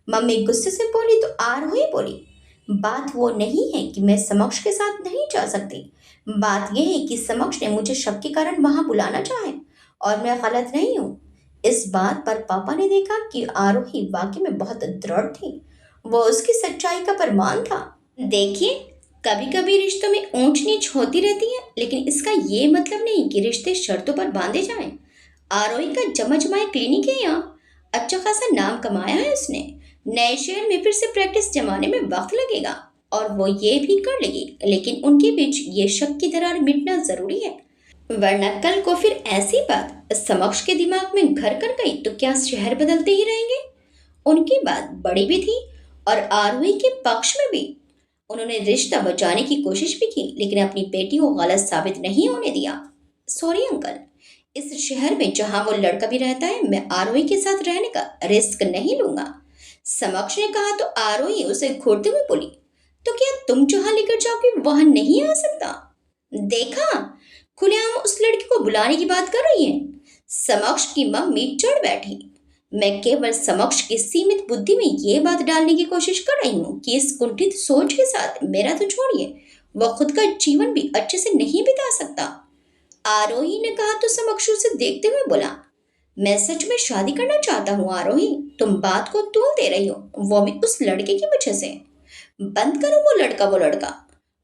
Speaker 1: मम्मी गुस्से से बोली तो आरोही बोली, बात वो नहीं है कि मैं समक्ष के साथ नहीं जा सकती। बात यह है कि समक्ष ने मुझे शक के कारण वहां बुलाना चाहे और मैं गलत नहीं हूँ। इस बात पर पापा ने देखा कि आरोही वाकई में बहुत दृढ़ थी। वो उसकी सच्चाई का प्रमाण था। देखिए, कभी कभी रिश्तों में ऊंच नीच होती रहती है, लेकिन इसका ये मतलब नहीं कि रिश्ते शर्तों पर बांधे जाएं। आरोही का जमा क्लिनिक है यहाँ। अच्छा खासा नाम कमाया है उसने। नए शहर में फिर से प्रैक्टिस जमाने में वक्त लगेगा और वो ये भी कर लेगी, लेकिन उनके बीच ये शक की दरार मिटना जरूरी है, वरना कल को फिर ऐसी बात समक्ष के दिमाग में घर कर गई तो क्या शहर बदलते ही रहेंगे। उनकी बात बड़ी भी थी और आरोही के पक्ष में भी। उन्होंने रिश्ता बचाने की कोशिश भी की, लेकिन अपनी बेटी को गलत साबित नहीं होने दिया। सॉरी अंकल, इस शहर में जहां वो लड़का भी रहता है, मैं आरोही के साथ रहने का रिस्क नहीं लूंगा। समक्ष ने कहा तो आरोही उसे घूरते हुए बोली, तो क्या तुम जहां लेकर जाओगे वहां नहीं आ सकता? देखा, खुलेआम उस लड़की को बुलाने की बात कर रही है। समक्ष की मम्मी चढ़ बैठी। मैं केवल समक्ष की सीमित बुद्धि में ये बात डालने की कोशिश कर रही हूँ कि इस कुंठित सोच के साथ मेरा तो छोड़िए, वह खुद का जीवन भी अच्छे से नहीं बिता सकता। आरोही ने कहा तो समक्ष उसे देखते हुए बोला, मैं सच में शादी करना चाहता हूँ आरोही, तुम बात को तूल दे रही हो, वो भी उस लड़के की वजह से। बंद करो वो लड़का,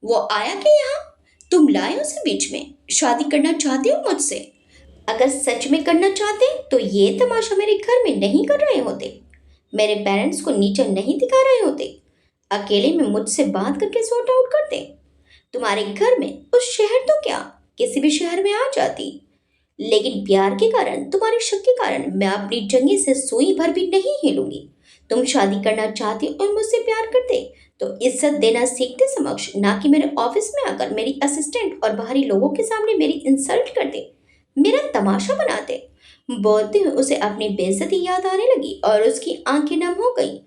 Speaker 1: वो आया क्या यहाँ? तुम लाए उसे बीच में। शादी करना चाहते हो मुझसे? अगर सच में करना चाहते तो ये तमाशा मेरे घर में नहीं कर रहे होते, मेरे पेरेंट्स को नीचा नहीं दिखा रहे होते, अकेले में मुझसे बात करके सॉर्ट आउट करते। तुम्हारे घर में उस शहर तो क्या, किसी भी शहर में आ जाती, लेकिन प्यार के कारण, तुम्हारे शक के कारण मैं अपनी जंगी से सुई भर भी नहीं हिलूंगी। तुम शादी करना चाहते और मुझसे प्यार करते तो इज्जत देना सीखते समक्ष, ना कि मेरे ऑफिस में आकर मेरी असिस्टेंट और बाहरी लोगों के सामने मेरी इंसल्ट करते, मेरा तमाशा बनाते। बोलते हुए उसे अपनी बेइज्जती याद आने लगी और उसकी आंखें नम हो गई।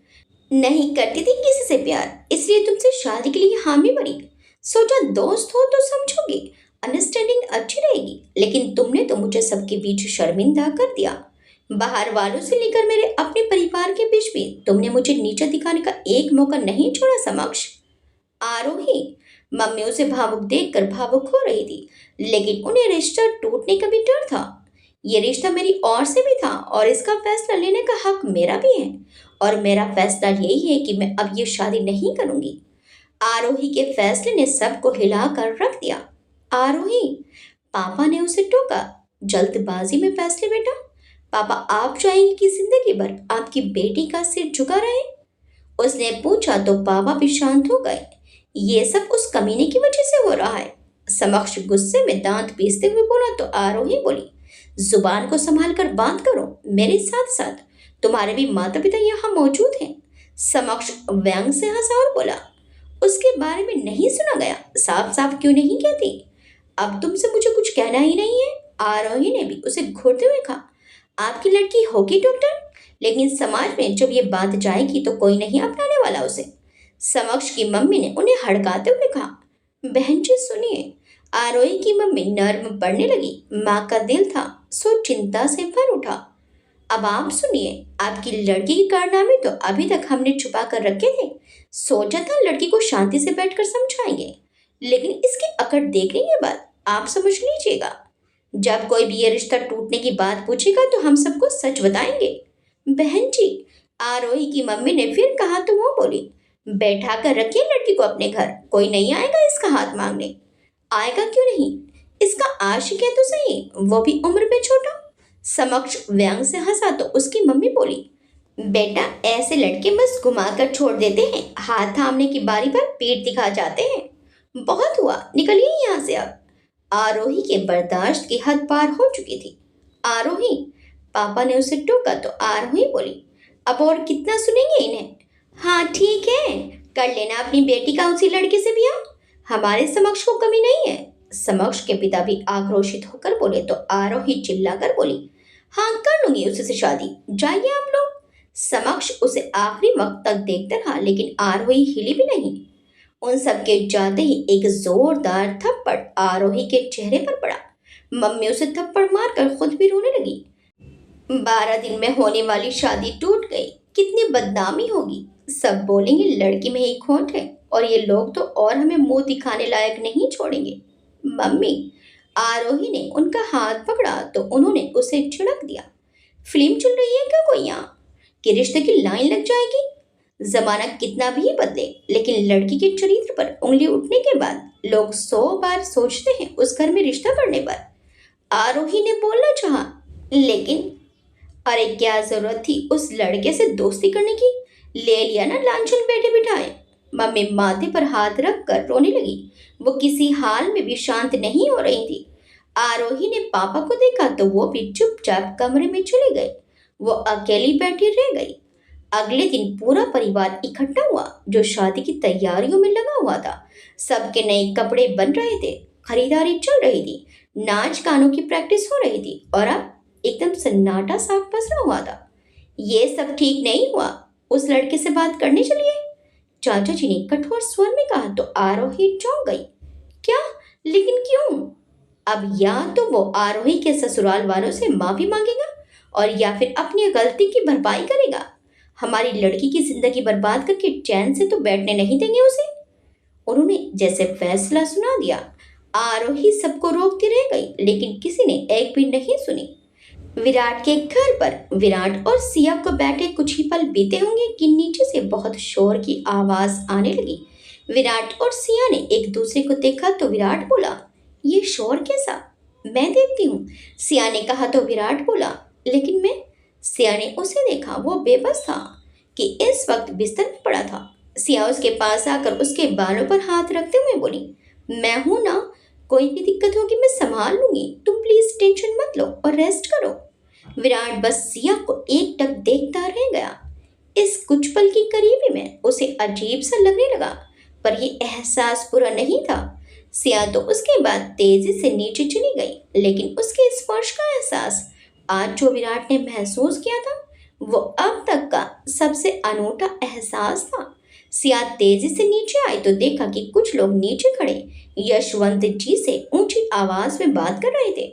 Speaker 1: नहीं करती थी किसी से प्यार, इसलिए तुमसे शादी के लिए हामी भरी। सोचा दोस्त हो तो समझोगे, अंडरस्टैंडिंग अच्छी रहेगी, लेकिन तुमने तो मुझे सबके बीच शर्मिंदा कर दिया। बाहर वालों से लेकर मेरे अपने परिवार के बीच भी तुमने मुझे नीचा दिखाने का एक मौका नहीं छोड़ा समक्ष। आरोही, मम्मी उसे भावुक देखकर भावुक हो रही थी, लेकिन उन्हें रिश्ता टूटने का भी डर था। ये रिश्ता मेरी ओर से भी था और इसका फैसला लेने का हक मेरा भी है, और मेरा फैसला यही है कि मैं अब ये शादी नहीं करूंगी। आरोही के फैसले ने सबको हिला कर रख दिया। आरोही, पापा ने उसे टोका, जल्दबाजी में फैसले बेटा। पापा आप चाहेंगे कि जिंदगी भर आपकी बेटी का सिर झुका रहे? उसने पूछा तो पापा भी शांत हो गए। ये सब उस कमीने की वजह से हो रहा है। समक्ष गुस्से में दांत पीसते हुए बोला तो आरोही बोली, जुबान को संभाल कर बात करो, मेरे साथ साथ तुम्हारे भी माता पिता यहाँ मौजूद हैं। समक्ष व्यंग से हंसा और बोला, उसके बारे में नहीं सुना गया, साफ साफ क्यों नहीं कहती? अब तुमसे मुझे कुछ कहना ही नहीं है। आरोही ने भी उसे घूरते हुए कहा, आपकी लड़की होगी डॉक्टर, लेकिन समाज में जब ये बात जाएगी तो कोई नहीं अपनाने वाला उसे। समक्ष की मम्मी ने उन्हें हड़काते हुए कहा, बहन जी सुनिए। आरोही की मम्मी नर्म पड़ने लगी। माँ का दिल था सो चिंता से भर उठा। अब आप सुनिए, आपकी लड़की के कारनामे तो अभी तक हमने छुपा कर रखे थे। सोचा था लड़की को शांति से बैठकर समझाएंगे, लेकिन इसकी अकड़ देखने के बाद आप समझ लीजिएगा। जब कोई भी ये रिश्ता टूटने की बात पूछेगा तो हम सबको सच बताएंगे। बहन जी, आरोही की मम्मी ने फिर कहा तो वो बोली, बैठा कर रखिए लड़की को अपने घर, कोई नहीं आएगा इसका हाथ मांगने। आएगा क्यों नहीं, इसका आशिक है तो सही, वो भी उम्र में छोटा। समक्ष व्यंग से हंसा तो उसकी मम्मी बोली, बेटा ऐसे लड़के बस घुमा कर छोड़ देते हैं, हाथ थामने की बारी पर पीठ दिखा जाते हैं। बहुत हुआ, निकलिए यहाँ से अब। आरोही के बर्दाश्त की हद पार हो चुकी थी। आरोही, पापा ने उसे टोका तो आरोही बोली, अब और कितना सुनेंगे इन्हें? हाँ ठीक है, कर लेना अपनी बेटी का उसी लड़के से ब्याह, हमारे समक्ष को कमी नहीं है। समक्ष के पिता भी आक्रोशित होकर बोले तो आरोही चिल्लाकर बोली, हाँ कर लूंगी उसी से शादी, जाइए आप लोग। समक्ष उसे आखिरी वक्त तक देखता रहा, लेकिन आरोही हिली भी नहीं। उन सबके जाते ही एक जोरदार थप्पड़ आरोही के चेहरे पर पड़ा। मम्मी उसे थप्पड़ मारकर खुद भी रोने लगी। 12 दिन में होने वाली शादी टूट गई, कितनी बदनामी होगी। सब बोलेंगे लड़की में ही खोट है, और ये लोग तो और हमें मुंह दिखाने लायक नहीं छोड़ेंगे। मम्मी, आरोही ने उनका हाथ पकड़ा तो उन्होंने उसे झिड़क दिया। फिल्म चल रही है क्या कोई यहाँ, कि रिश्ते की लाइन लग जाएगी। जमाना कितना भी बदले, लेकिन लड़की के चरित्र पर उंगली उठने के बाद लोग 100 बार सोचते हैं उस घर में रिश्ता करने पर। आरोही ने बोलना चाहा, लेकिन अरे क्या जरूरत थी उस लड़के से दोस्ती करने की, ले लिया ना लांछन बैठे बिठाए। मम्मी माथे पर हाथ रख कर रोने लगी। वो किसी हाल में भी शांत नहीं हो रही थी। आरोही ने पापा को देखा तो वो भी चुपचाप कमरे में चले गए। वो अकेली बैठी रह गई। अगले दिन पूरा परिवार इकट्ठा हुआ, जो शादी की तैयारियों में लगा हुआ था। सबके नए कपड़े बन रहे थे, खरीदारी चल रही थी, नाच गानों की प्रैक्टिस हो रही थी, और अब एकदम सन्नाटा सा पसरा हुआ था। ये सब ठीक नहीं हुआ, उस लड़के से बात करने चलिए, चाचा जी ने कठोर स्वर में कहा तो आरोही चौंक गई। क्या, लेकिन क्यों? अब या तो वो आरोही के ससुराल वालों से माफी मांगेगा, और या फिर अपनी गलती की भरपाई करेगा। हमारी लड़की की जिंदगी बर्बाद करके चैन से तो बैठने नहीं देंगे उसे। उन्होंने जैसे फैसला सुना दिया। आरोही सबको रोकती रह गई, लेकिन किसी ने एक भी नहीं सुनी। विराट के घर पर विराट और सिया को बैठे कुछ ही पल बीते होंगे कि नीचे से बहुत शोर की आवाज आने लगी। विराट और सिया ने एक दूसरे को देखा तो विराट बोला, ये शोर कैसा? मैं देखती हूँ, सिया ने कहा तो विराट बोला, लेकिन मैं। सिया ने उसे देखा, वो बेबस था कि इस वक्त बिस्तर में पड़ा था। सिया उसके पास आकर उसके बालों पर हाथ रखते हुए बोली, मैं हूं ना, कोई भी दिक्कत होगी मैं संभाल लूंगी, तुम प्लीज टेंशन मत लो और रेस्ट करो। विराट बस सिया को एक टक देखता रह गया। इस कुछ पल की करीबी में उसे अजीब सा लगने लगा, पर ये एहसास पूरा नहीं था। सिया तो उसके बाद तेजी से नीचे चली गई, लेकिन उसके स्पर्श का एहसास आज जो विराट ने महसूस किया था, वो अब तक का सबसे अनूठा एहसास था। सिया तेजी से नीचे आई तो देखा कि कुछ लोग नीचे खड़े यशवंत जी से ऊंची आवाज में बात कर रहे थे।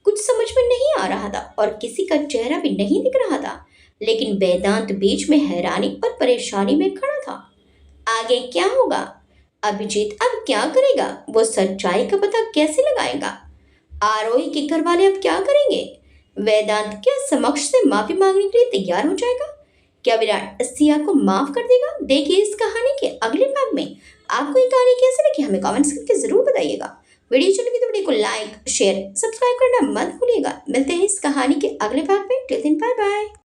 Speaker 1: कुछ समझ में नहीं आ रहा था और किसी का चेहरा भी नहीं दिख रहा था, लेकिन वेदांत बीच में हैरानी और परेशानी में खड़ा था। आगे क्या होगा? अभिजीत अब क्या करेगा? वो सच्चाई का पता कैसे लगाएगा? आरोही के घर वाले अब क्या करेंगे? वेदांत क्या समक्ष से माफी मांगने के लिए तैयार हो जाएगा? क्या विराट सिया को माफ कर देगा? देखिए इस कहानी के अगले भाग में। आपको ये कहानी कैसे लगी हमें कमेंट्स करके जरूर बताइएगा। वीडियो अच्छी लगी तो वीडियो को लाइक शेयर सब्सक्राइब करना मत भूलिएगा। मिलते हैं इस कहानी के अगले भाग में। Till then bye bye.